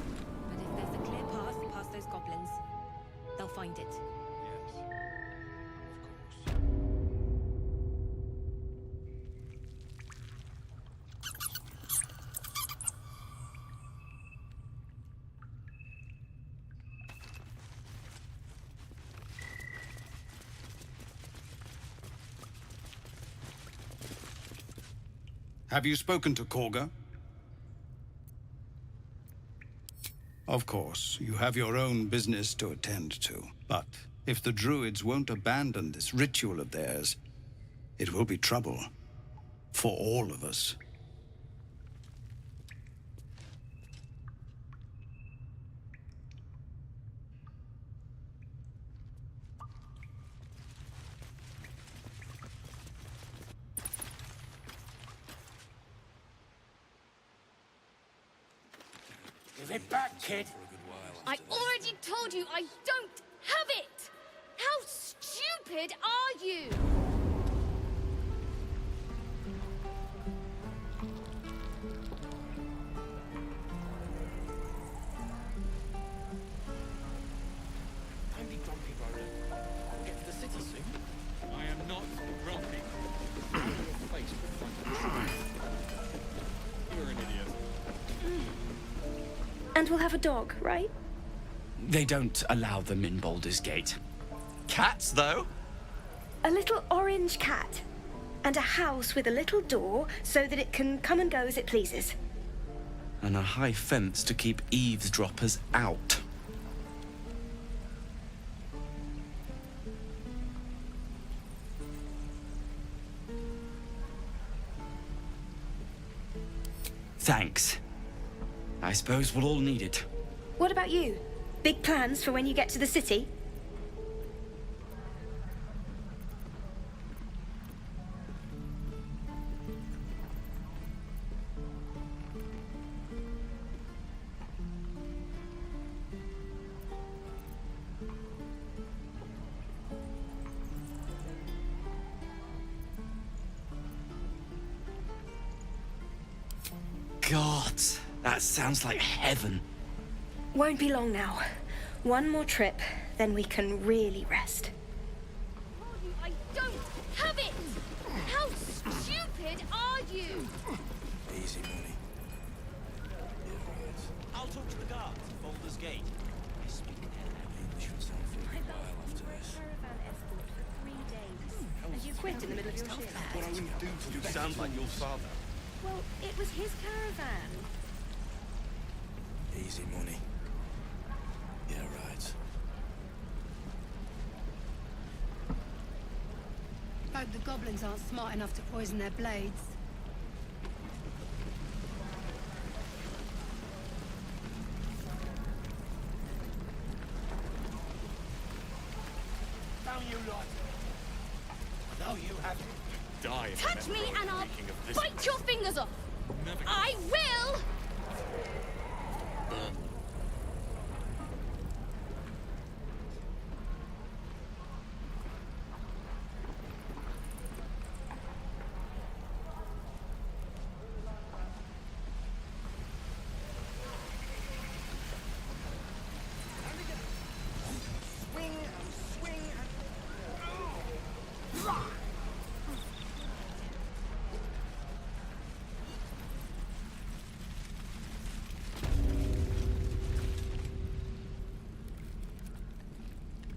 if there's a clear path past those goblins, they'll find it. Yes. Of course. Have you spoken to Korga? Of course, you have your own business to attend to. But if the druids won't abandon this ritual of theirs, it will be trouble for all of us. Give it back, kid. I already told you I don't have it! How stupid are you? Don't be grumpy, Baldur. We'll get to the city soon. I am not grumpy. Your face reflects the truth. You're an idiot. And we'll have a dog, right? They don't allow them in Baldur's Gate. Cats, though? A little orange cat. And a house with a little door so that it can come and go as it pleases. And a high fence to keep eavesdroppers out. Thanks. I suppose we'll all need it. What about you? Big plans for when you get to the city? God, that sounds like heaven. Won't be long now. One more trip, then we can really rest. I don't have it! How stupid are you? Easy money. I'll talk to the guards at Baldur's Gate. I speak Maybe should sound for a while after this. And you quit in the middle of your shift. What are we do for You sound like your father. Well, it was his caravan. Easy money. Yeah, right. Hope the goblins aren't smart enough to poison their blades. Down you lot. I know you have it. Die if Touch I me remember and I'll reeking of this. bite your fingers off! Never I will!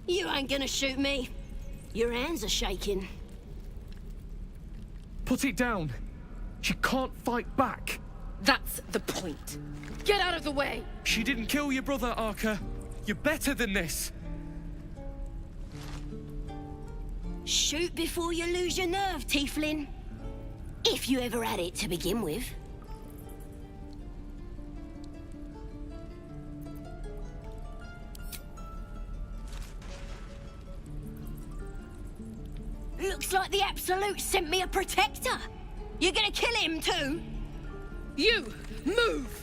You ain't gonna shoot me. Your hands are shaking. Put it down. She can't fight back. That's the point. Get out of the way! She didn't kill your brother, Arca. You're better than this. Shoot before you lose your nerve, Tiefling. If you ever had it to begin with. Looks like the Absolute sent me a protector. You're gonna kill him too? You! Move!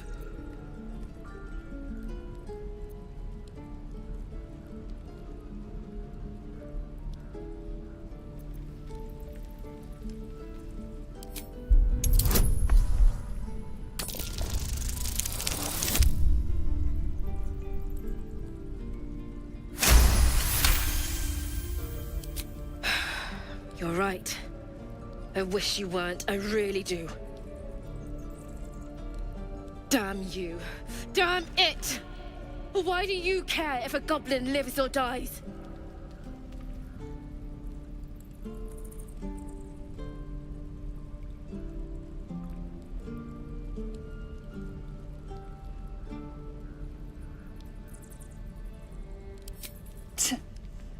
You're right. I wish you weren't. I really do. Damn you. Damn it! Why do you care if a goblin lives or dies?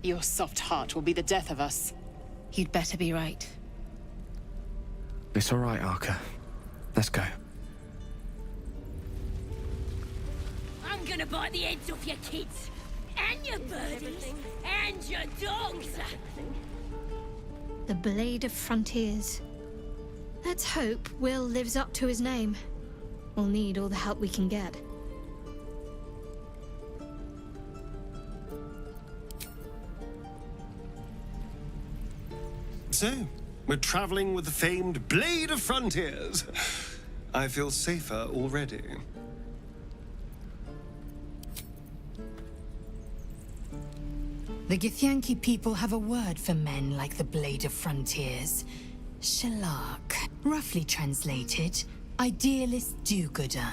Your soft heart will be the death of us. You'd better be right. It's all right, Arca. Let's go. I'm gonna bite the heads off your kids, and your birdies, and your dogs! The Blade of Frontiers. Let's hope Will lives up to his name. We'll need all the help we can get. So, we're traveling with the famed Blade of Frontiers. I feel safer already. The Githyanki people have a word for men like the Blade of Frontiers. Shalak. Roughly translated, idealist do-gooder.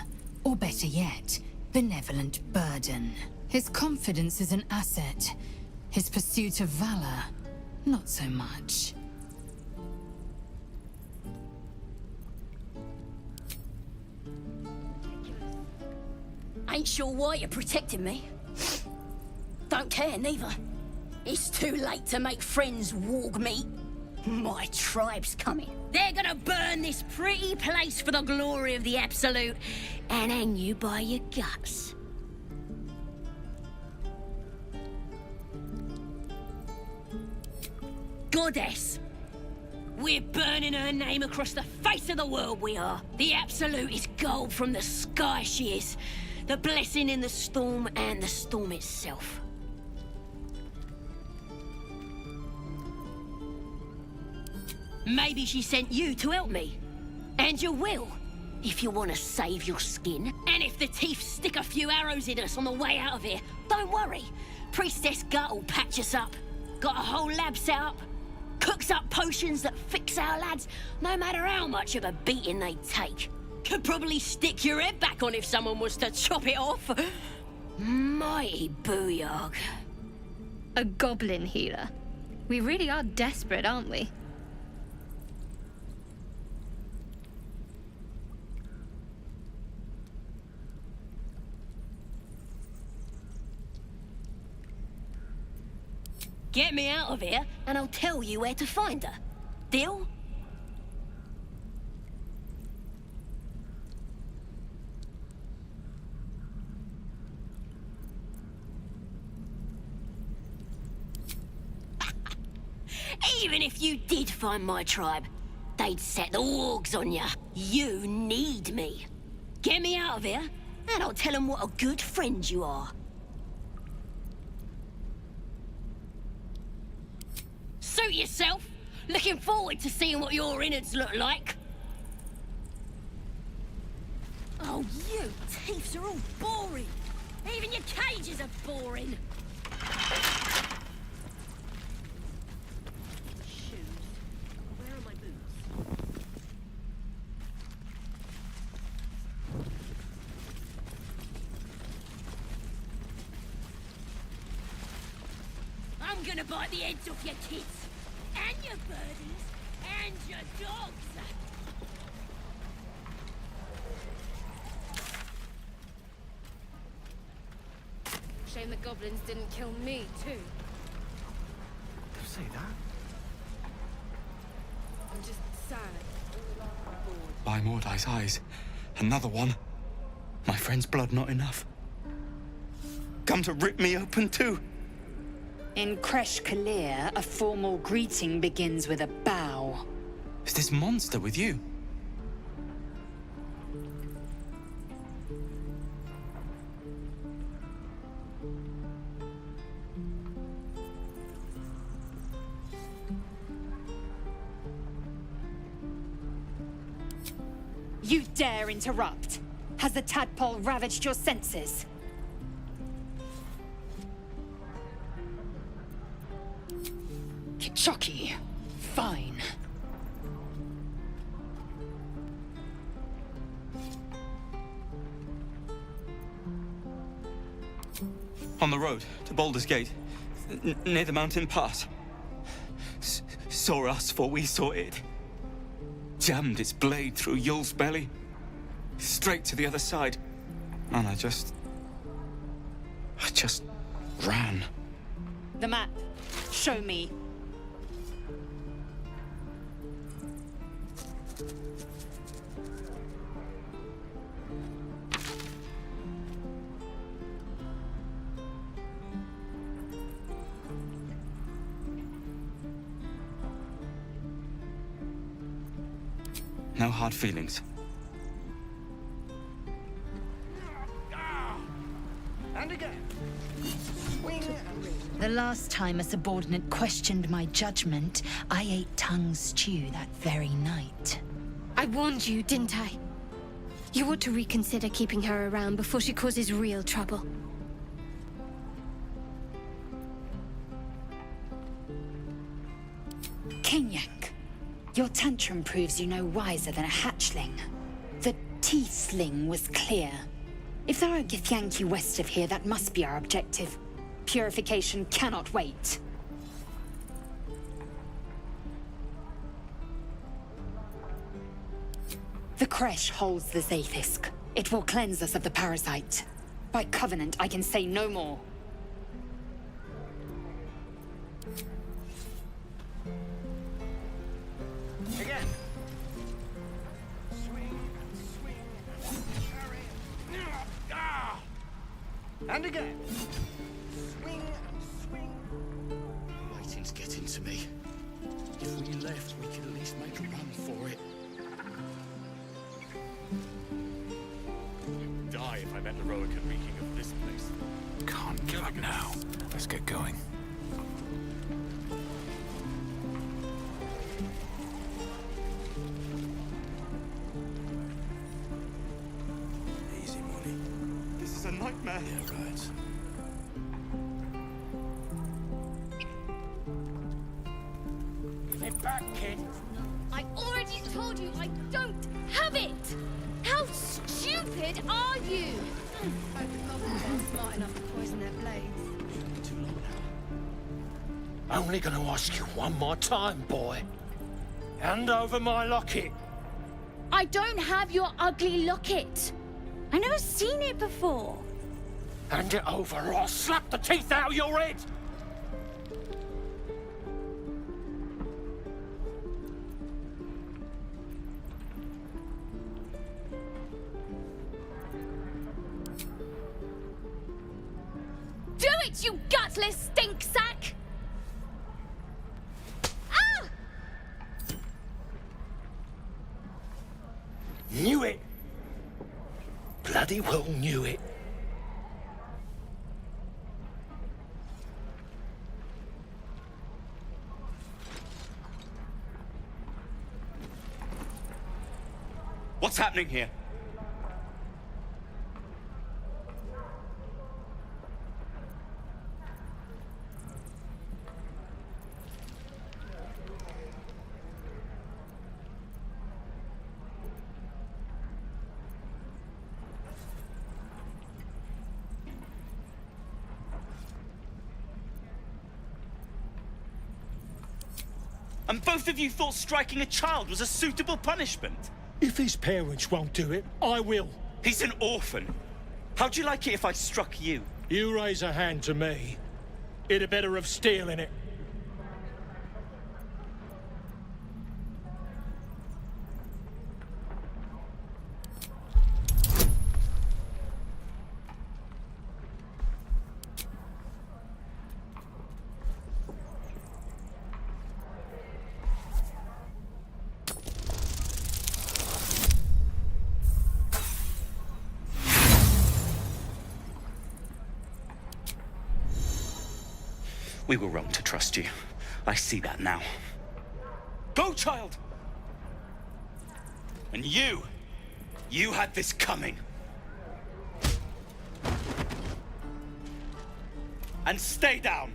Or better yet, benevolent burden. His confidence is an asset. His pursuit of valor, not so much. Ain't sure why you're protecting me. Don't care, neither. It's too late to make friends, warg meat. My tribe's coming. They're gonna burn this pretty place for the glory of the Absolute and hang you by your guts. Goddess. We're burning her name across the face of the world, we are. The Absolute is gold from the sky, she is. The blessing in the storm and the storm itself. Maybe she sent you to help me. And you will, if you want to save your skin. And if the Teeth stick a few arrows in us on the way out of here, don't worry. Priestess Gut will patch us up. Got a whole lab set up. Cooks up potions that fix our lads, no matter how much of a beating they take. Could probably stick your head back on if someone was to chop it off. Mighty booyog. A goblin healer. We really are desperate, aren't we? Get me out of here, and I'll tell you where to find her. Deal? Even if you did find my tribe, they'd set the wargs on you. You need me. Get me out of here, and I'll tell them what a good friend you are. Suit yourself. Looking forward to seeing what your innards look like. Oh, you Teeths are all boring. Even your cages are boring. I'm gonna bite the heads off your kids, and your birdies, And your dogs! Shame the goblins didn't kill me, too. Don't say that. I'm just sad. By Mordai's eyes. Another one. My friend's blood not enough. Come to rip me open too. In Kresh Kalir, a formal greeting begins with a bow. Is this monster with you? You dare interrupt? Has the tadpole ravaged your senses? Kichoki. Fine. On the road to Baldur's Gate, near the mountain pass. Saw us, for we saw it. Jammed its blade through Yul's belly, straight to the other side. And I just ran. The map. Show me. No hard feelings. And again. Swing. The last time a subordinate questioned my judgment, I ate tongue stew that very night. I warned you, didn't I? You ought to reconsider keeping her around before she causes real trouble. Kenyak, your tantrum proves you no wiser than a hatchling. The tiefling was clear. If there are Githyanki west of here, that must be our objective. Purification cannot wait. The Kresh holds the Zaithisk. It will cleanse us of the parasite. By covenant, I can say no more. Again. Swing, swing, carry. Ah! And again. Swing and swing. Waiting's getting to me. If we left, we could at least make a run for it. Die if I met the Roican reeking of this place. Can't give up now. Let's get going. Easy, Money. This is a nightmare. Yeah, right. Give it back, kid. I already told you I don't have it! How stupid are you? Hope the goblins aren't smart enough to poison their blades. Only gonna ask you one more time, boy. Hand over my locket. I don't have your ugly locket. I never seen it before. Hand it over or I'll slap the teeth out of your head. Do it, you gutless stink sack! Ah! Knew it. Bloody well knew it. What's happening here? And both of you thought striking a child was a suitable punishment? If his parents won't do it, I will. He's an orphan. How'd you like it if I struck you? You raise a hand to me, it'd a better of stealing it. We were wrong to trust you. I see that now. Go, child! And you had this coming. And stay down.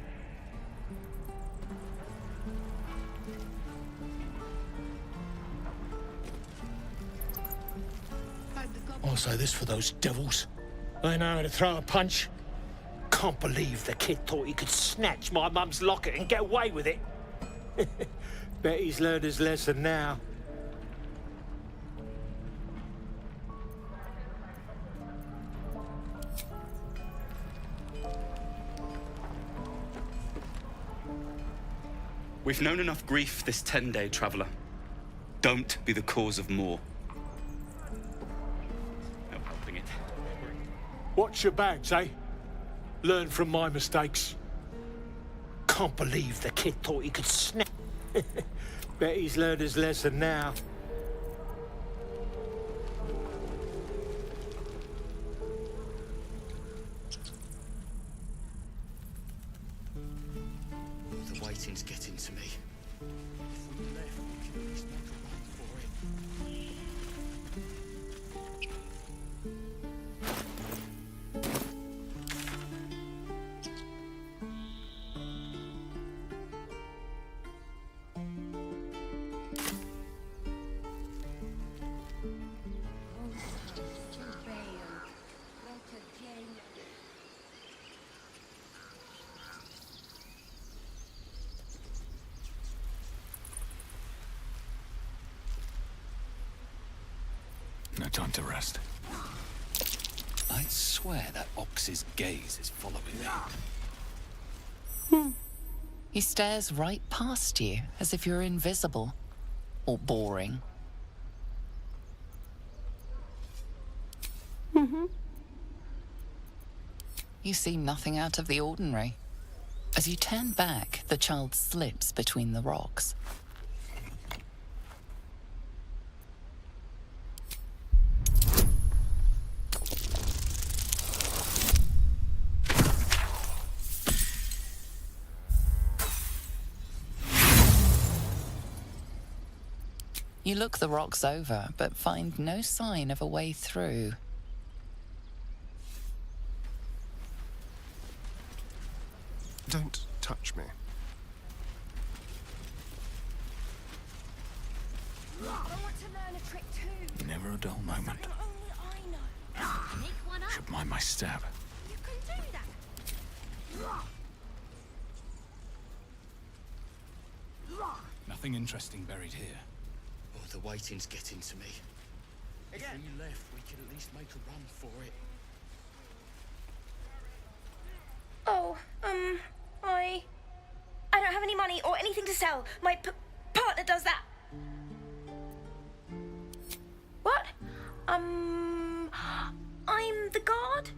I'll say this for those devils. They know how to throw a punch. Can't believe the kid thought he could snatch my mum's locket and get away with it. Bet he's learned his lesson now. We've known enough grief this 10-day traveler. Don't be the cause of more. No helping it. Watch your bags, eh? Learn from my mistakes. Can't believe the kid thought he could snap. Bet he's learned his lesson now. The waiting's getting to me. If we left, we could at least make a run for it. No time to rest. I'd swear that ox's gaze is following me. He stares right past you, as if you're invisible. Or boring. You see nothing out of the ordinary. As you turn back, the child slips between the rocks. You look the rocks over, but find no sign of a way through. Don't touch me. I want to learn a trick too. Never a dull moment. Only I know. Pick one up. Should mind my stab. You can do that. Nothing interesting buried here. Oh, the waiting's getting to me. If we left, we could at least make a run for it. Oh, I don't have any money or anything to sell. My partner does that. What? I'm the guard.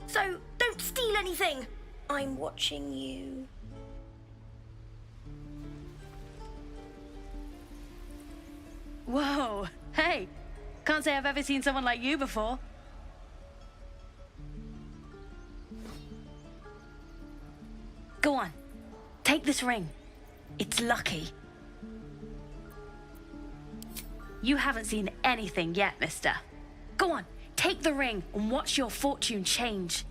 So don't steal anything. I'm watching you. Whoa, hey. Can't say I've ever seen someone like you before. Go on, take this ring. It's lucky. You haven't seen anything yet, mister. Go on, take the ring and watch your fortune change.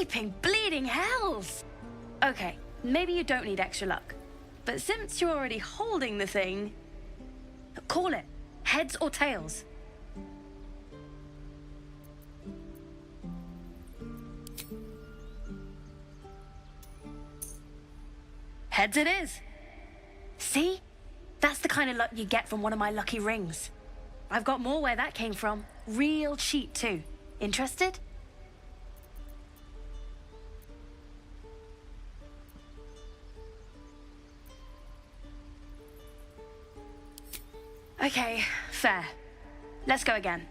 Weeping, bleeding hells! Okay, maybe you don't need extra luck. But since you're already holding the thing, call it. Heads or tails? Heads it is. See? That's the kind of luck you get from one of my lucky rings. I've got more where that came from. Real cheap too. Interested? Okay, fair. Let's go again.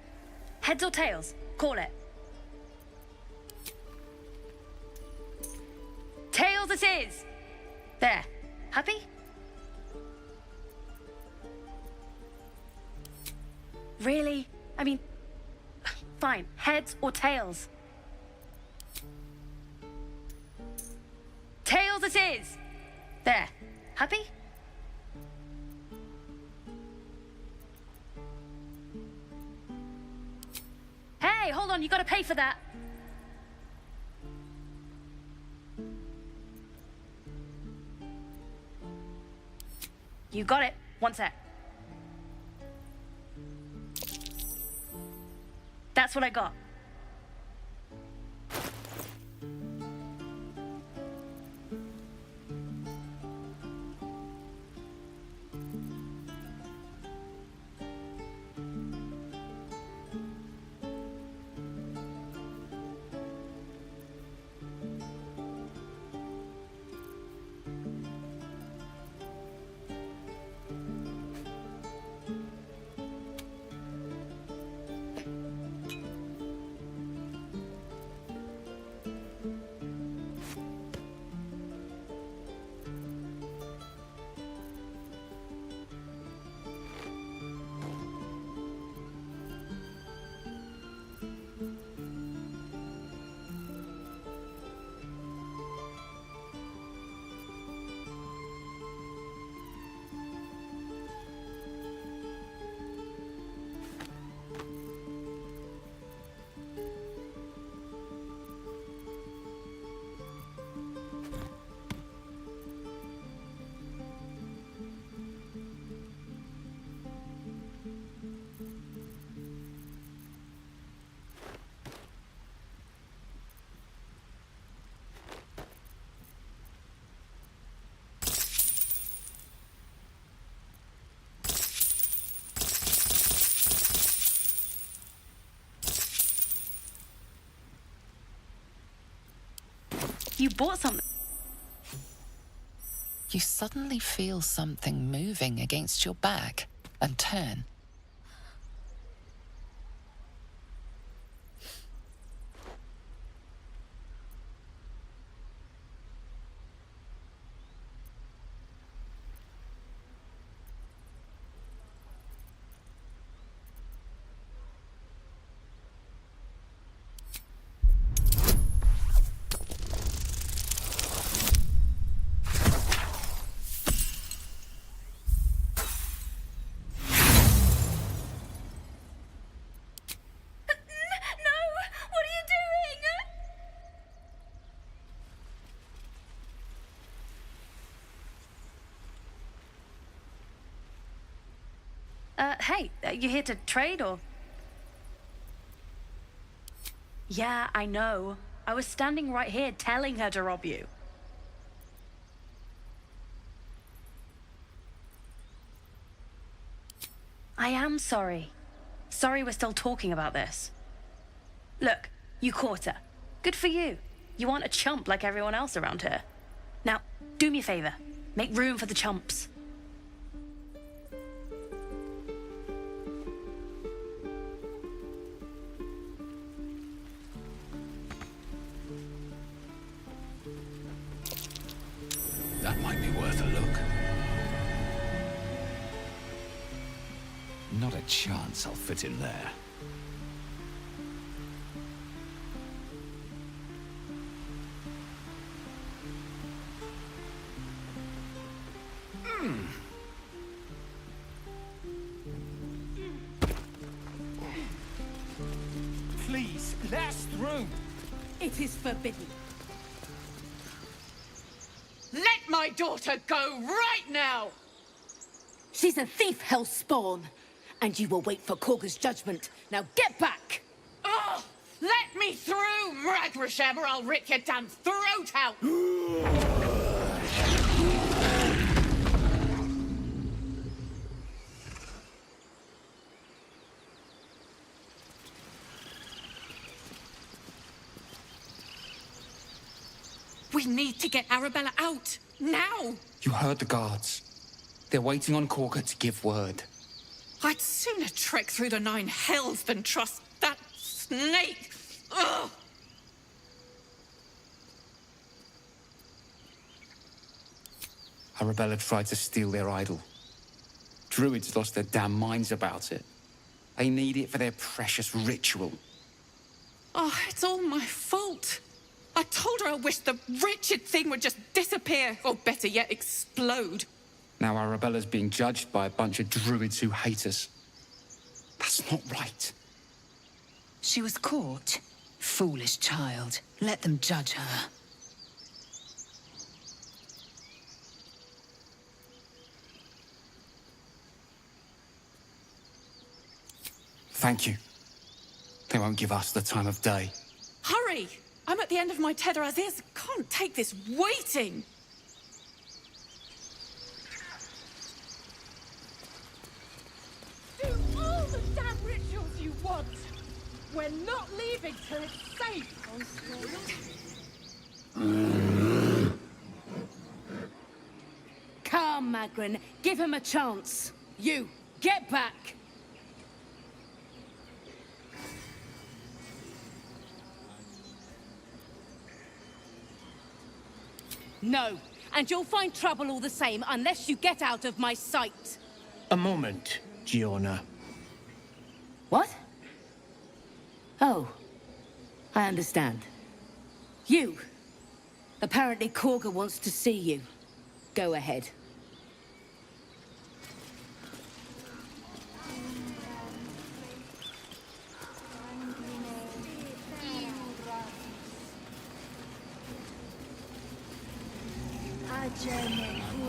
Heads or tails? Call it. Tails it is! There. Happy? Really? I mean, fine. Heads or tails? Tails it is! There. Happy? Hey, hold on, you gotta pay for that. You got it. One sec. That's what I got. You bought something. You suddenly feel something moving against your back and turn. Hey, you here to trade or? Yeah, I know. I was standing right here telling her to rob you. I am sorry. Sorry we're still talking about this. Look, you caught her. Good for you. You aren't a chump like everyone else around here. Now, do me a favor. Make room for the chumps. That might be worth a look. Not a chance I'll fit in there. Please, last room. It is forbidden. my daughter go right now! She's a thief, hellspawn. And you will wait for Korga's judgment. Now get back! Oh, let me through, Mragrasham, or I'll rip your damn throat out! We need to get Arabella out, now! You heard the guards. They're waiting on Korga to give word. I'd sooner trek through the 9 hells than trust that snake! Ugh! Arabella tried to steal their idol. Druids lost their damn minds about it. They need it for their precious ritual. Oh, it's all my fault. I told her I wished the wretched thing would just disappear, or better yet, explode. Now Arabella's being judged by a bunch of druids who hate us. That's not right. She was caught. Foolish child. Let them judge her. Thank you. They won't give us the time of day. Hurry! I'm at the end of my tether as is. Can't take this waiting. Do all the damn rituals you want. We're not leaving till it's safe. Come, Magrin. Give him a chance. You, get back! No, and you'll find trouble all the same unless you get out of my sight. A moment, Giona. What? Oh, I understand. You. Apparently Korga wants to see you. Go ahead.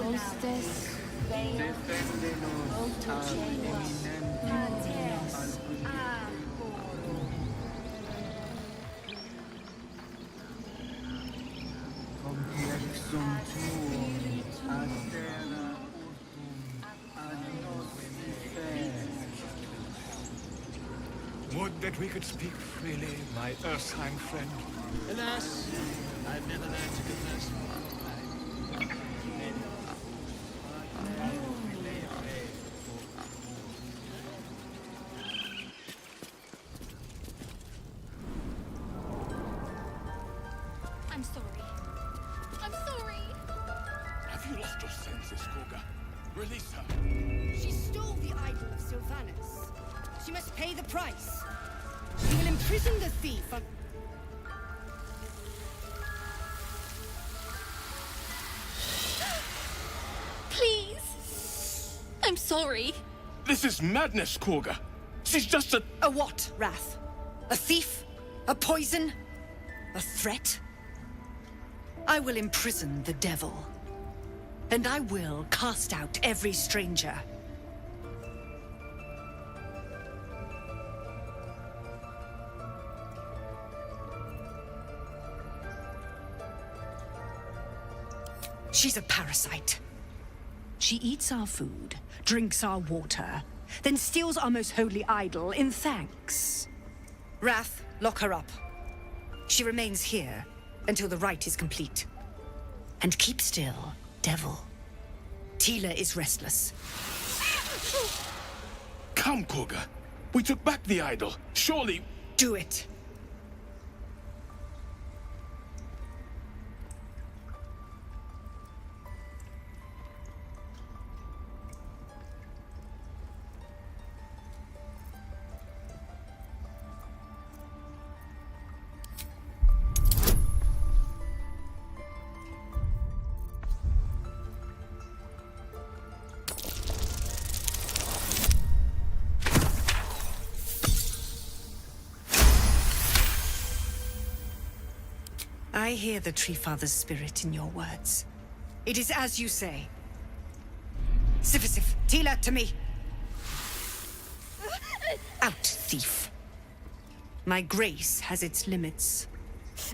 Hostess, Would that we could speak freely, my Earthheim friend. Alas, I've never learned to converse. I'm sorry. I'm sorry. Have you lost your senses, Korga? Release her. She stole the idol of Sylvanus. She must pay the price. She will imprison the thief on... Please. I'm sorry. This is madness, Korga. She's just a... A what, Wrath? A thief? A poison? A threat? I will imprison the devil. And I will cast out every stranger. She's a parasite. She eats our food, drinks our water, then steals our most holy idol in thanks. Wrath, lock her up. She remains here until the rite is complete. And keep still, devil. Tila is restless. Come, Korga. We took back the idol. Surely... Do it. I hear the Tree Father's spirit in your words. It is as you say. Sifisif, Tila, to me. Out, thief. My grace has its limits.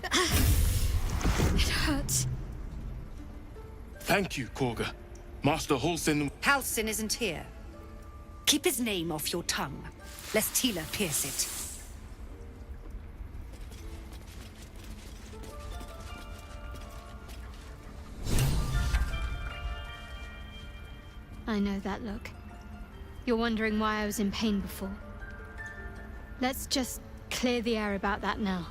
It hurts. Thank you, Korga. Master Halsin... Halsin isn't here. Keep his name off your tongue, lest Tila pierce it. I know that look. You're wondering why I was in pain before. Let's just clear the air about that now.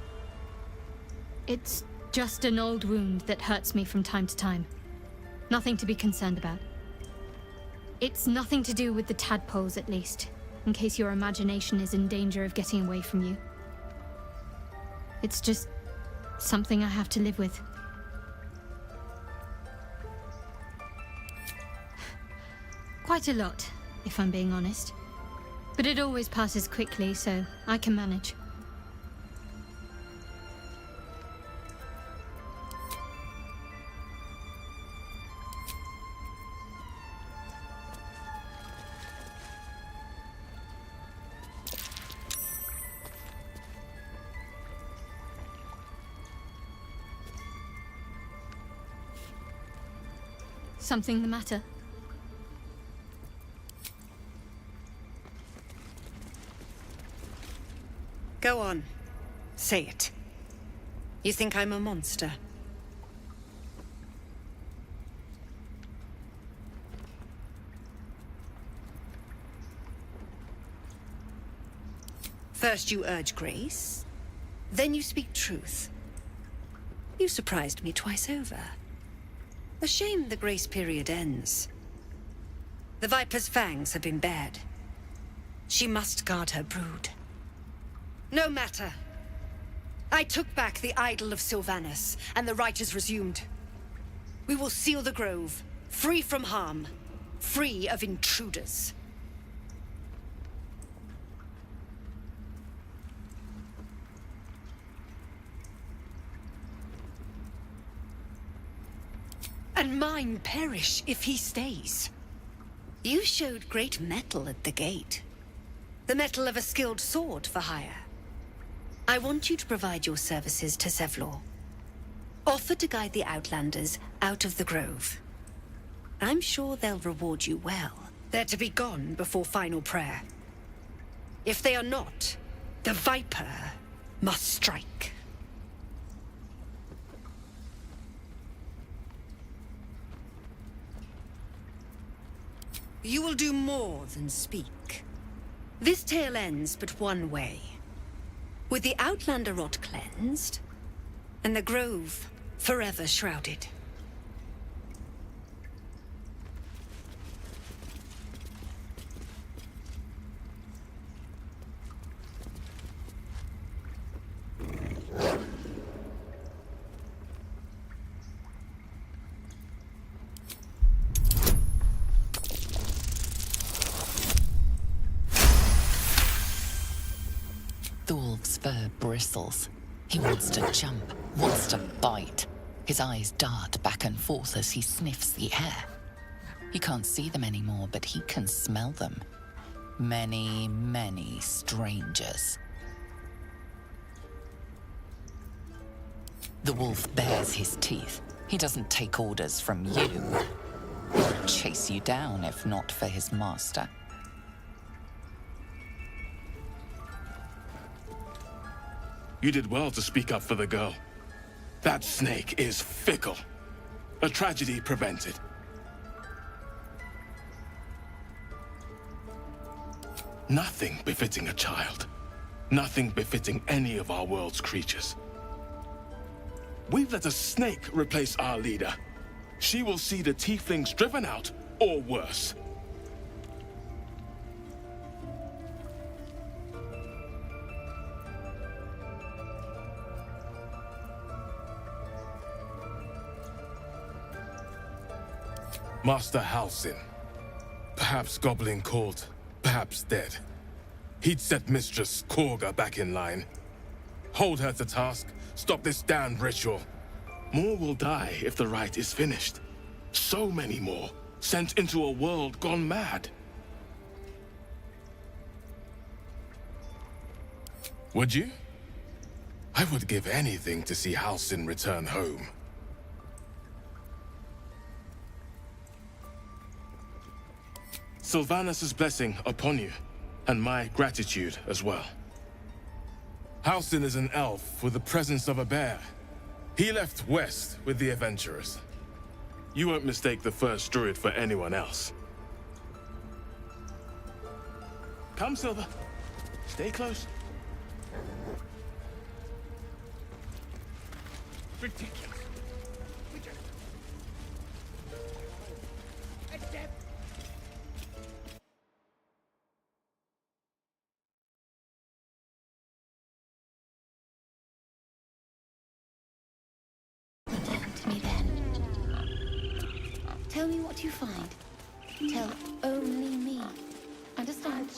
It's just an old wound that hurts me from time to time. Nothing to be concerned about. It's nothing to do with the tadpoles, at least, in case your imagination is in danger of getting away from you. It's just something I have to live with. Quite a lot, if I'm being honest. But it always passes quickly, so I can manage. Something the matter? Go on. Say it. You think I'm a monster? First you urge grace, then you speak truth. You surprised me twice over. A shame the grace period ends. The Viper's fangs have been bared. She must guard her brood. No matter. I took back the idol of Sylvanus, and the rite is resumed. We will seal the grove, free from harm, free of intruders. And mine perish if he stays. You showed great mettle at the gate. The mettle of a skilled sword for hire. I want you to provide your services to Sevlor. Offer to guide the Outlanders out of the grove. I'm sure they'll reward you well. They're to be gone before final prayer. If they are not, the Viper must strike. You will do more than speak. This tale ends but one way. With the Outlander rot cleansed, and the grove forever shrouded. Thorv's fur bristles. He wants to jump, wants to bite. His eyes dart back and forth as he sniffs the air. You can't see them anymore, but he can smell them. Many, many strangers. The wolf bares his teeth. He doesn't take orders from you. He'll chase you down if not for his master. You did well to speak up for the girl. That snake is fickle. A tragedy prevented. Nothing befitting a child. Nothing befitting any of our world's creatures. We've let a snake replace our leader. She will see the tieflings driven out, or worse. Master Halsin. Perhaps Goblin caught, perhaps dead. He'd set Mistress Korga back in line. Hold her to task, stop this damned ritual. More will die if the rite is finished. So many more, sent into a world gone mad. Would you? I would give anything to see Halsin return home. Sylvanus' blessing upon you, and my gratitude as well. Halsin is an elf with the presence of a bear. He left west with the adventurers. You won't mistake the first druid for anyone else. Come, Silver. Stay close. Ridiculous. We just... Accept. Talk to me then. Tell me what you find. Tell only me. Understand?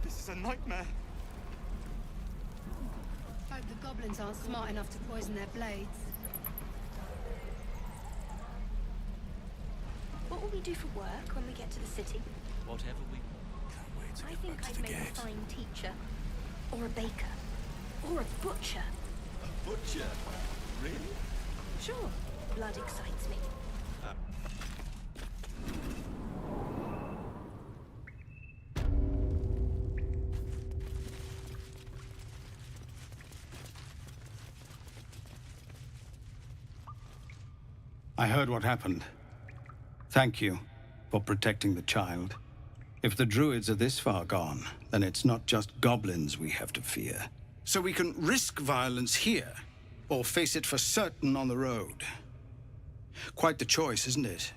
This is a nightmare. Hope the goblins aren't smart enough to poison their blades. What will we do for work when we get to the city? Whatever we... I think I'd make a fine teacher. Or a baker. Or a butcher. A butcher? Really? Sure. Blood excites me. I heard what happened. Thank you for protecting the child. If the druids are this far gone, then it's not just goblins we have to fear. So we can risk violence here, or face it for certain on the road. Quite the choice, isn't it?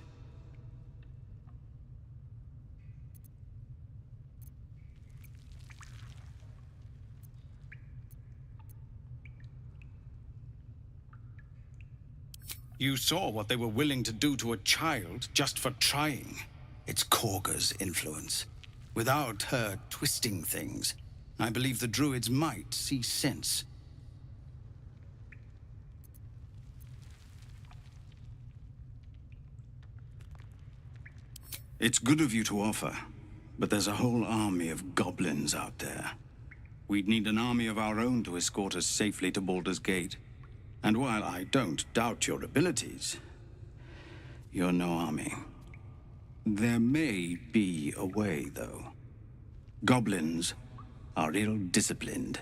You saw what they were willing to do to a child just for trying. It's Korga's influence. Without her twisting things, I believe the druids might see sense. It's good of you to offer, but there's a whole army of goblins out there. We'd need an army of our own to escort us safely to Baldur's Gate. And while I don't doubt your abilities, you're no army. There may be a way, though. Goblins are ill-disciplined.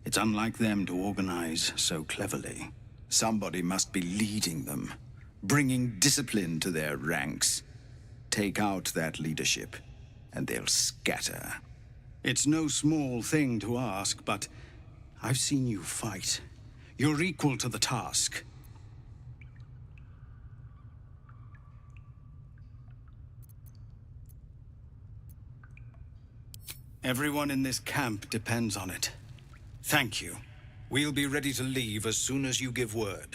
It's unlike them to organize so cleverly. Somebody must be leading them, bringing discipline to their ranks. Take out that leadership, and they'll scatter. It's no small thing to ask, but I've seen you fight. You're equal to the task. Everyone in this camp depends on it. Thank you. We'll be ready to leave as soon as you give word.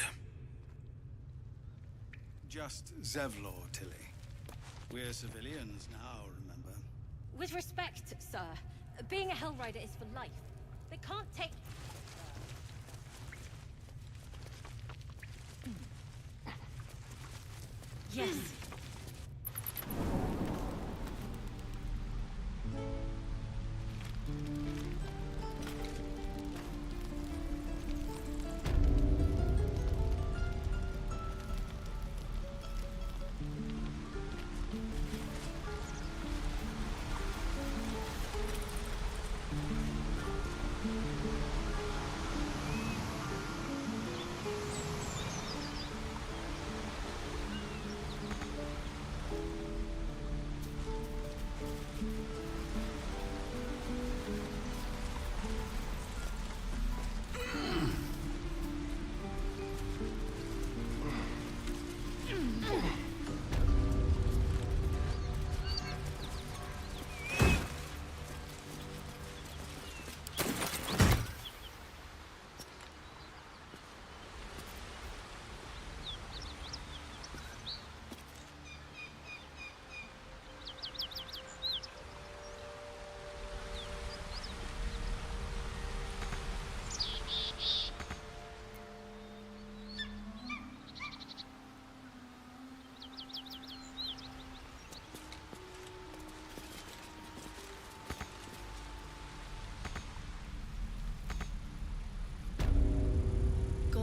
Just Zevlor, Tilly. We're civilians now, remember? With respect, sir, being a Hellrider is for life. They can't take... Yes.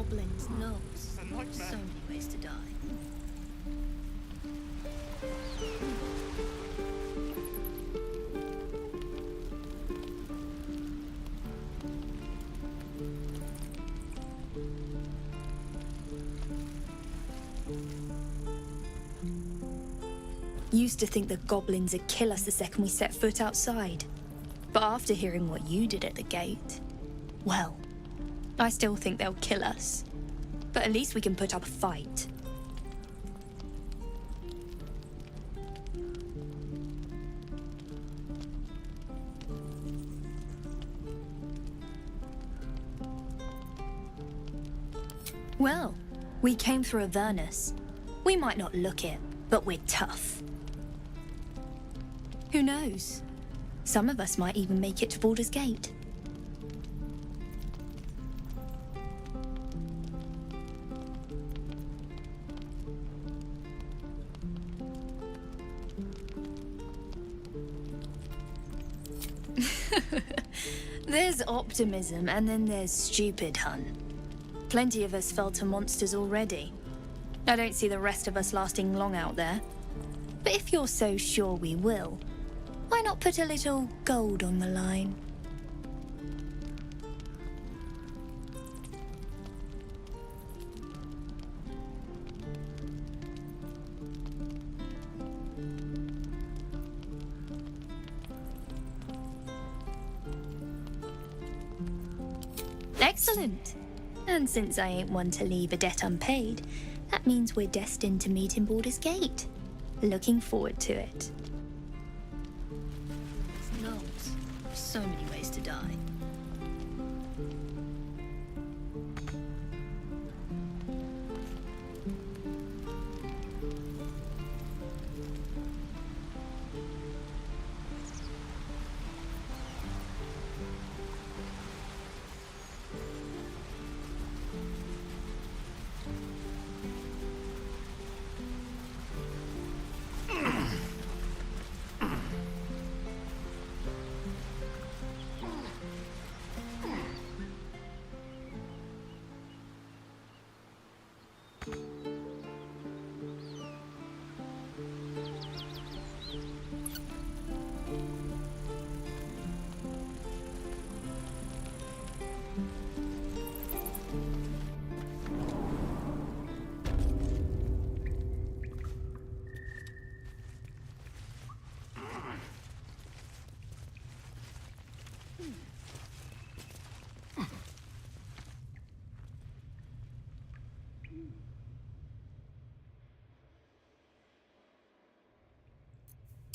Goblins knows. So many ways to die. Used to think the goblins would kill us the second we set foot outside. But after hearing what you did at the gate, well, I still think they'll kill us. But at least we can put up a fight. Well, we came through Avernus. We might not look it, but we're tough. Who knows? Some of us might even make it to Baldur's Gate. There's optimism, and then there's stupid, hun. Plenty of us fell to monsters already. I don't see the rest of us lasting long out there. But if you're so sure we will, why not put a little gold on the line? Excellent. And since I ain't one to leave a debt unpaid, that means we're destined to meet in Baldur's Gate. Looking forward to it. Knows. So many ways to die.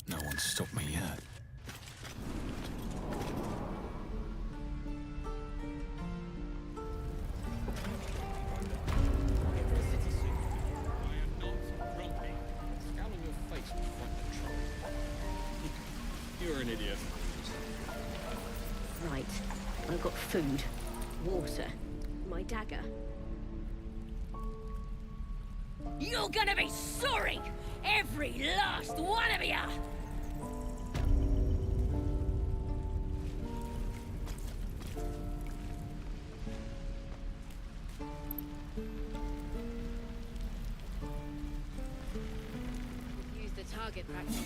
No one's stopped me yet. You're an idiot. Right. I've got food, water, my dagger. You're gonna be sorry! Every last one of ya! Use the target practice.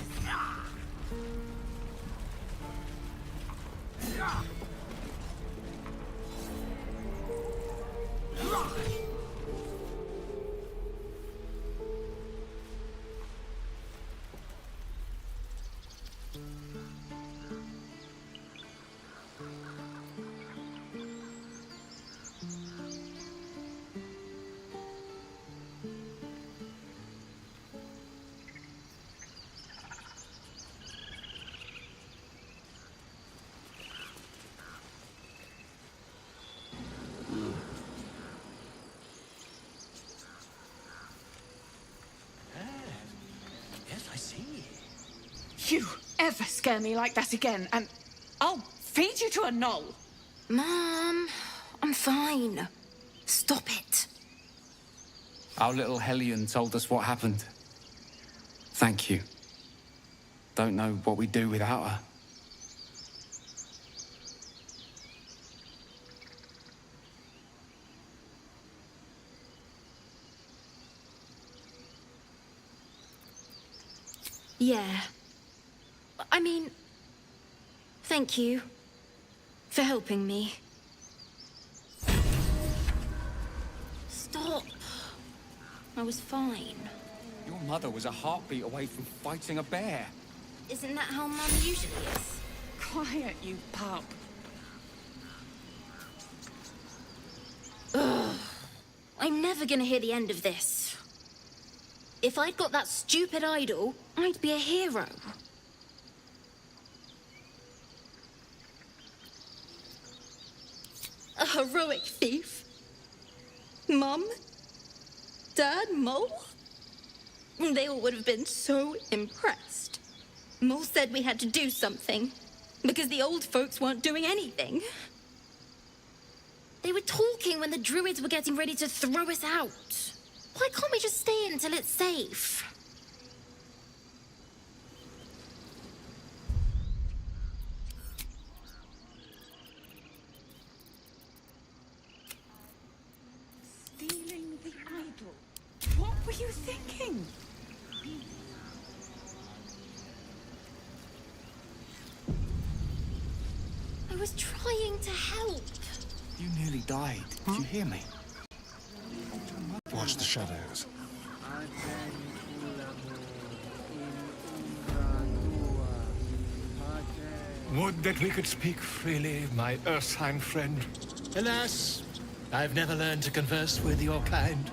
Yes, I see. You ever scare me like that again, and I'll feed you to a knoll. Mom, I'm fine. Stop it. Our little Hellion told us what happened. Thank you. Don't know what we'd do without her. Yeah. I mean, thank you for helping me. Stop. I was fine. Your mother was a heartbeat away from fighting a bear. Isn't that how Mum usually is? Quiet, you pup. Ugh. I'm never gonna hear the end of this. If I'd got that stupid idol, I'd be a hero. A heroic thief? Mum? Dad? Mole? They all would have been so impressed. Mole said we had to do something, because the old folks weren't doing anything. They were talking when the druids were getting ready to throw us out. Why can't we just stay until it's safe? Stealing the idol. What were you thinking? I was trying to help. You nearly died. Did you hear me? Watch the shadows. Would that we could speak freely, my Ursine friend. Alas, I've never learned to converse with your kind.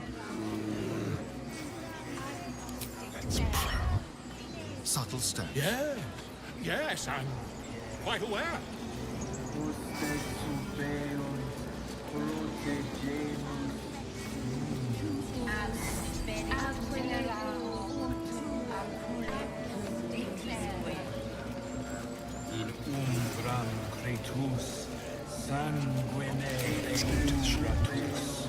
Subtle step. Yeah, yes, I'm quite aware. In umbram cretus sanguine extratus.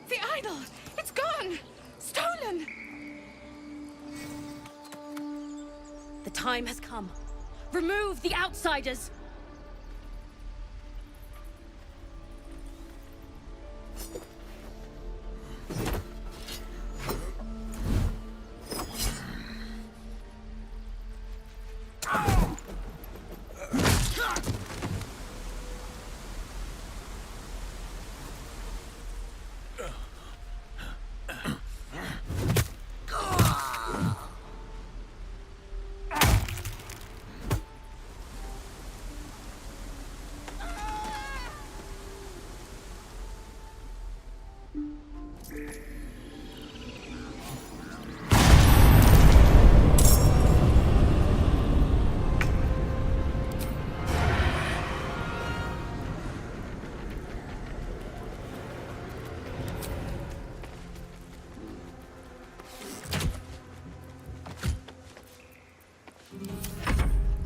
The idol! It's gone! Stolen! The time has come. Remove the outsiders!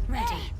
Ready.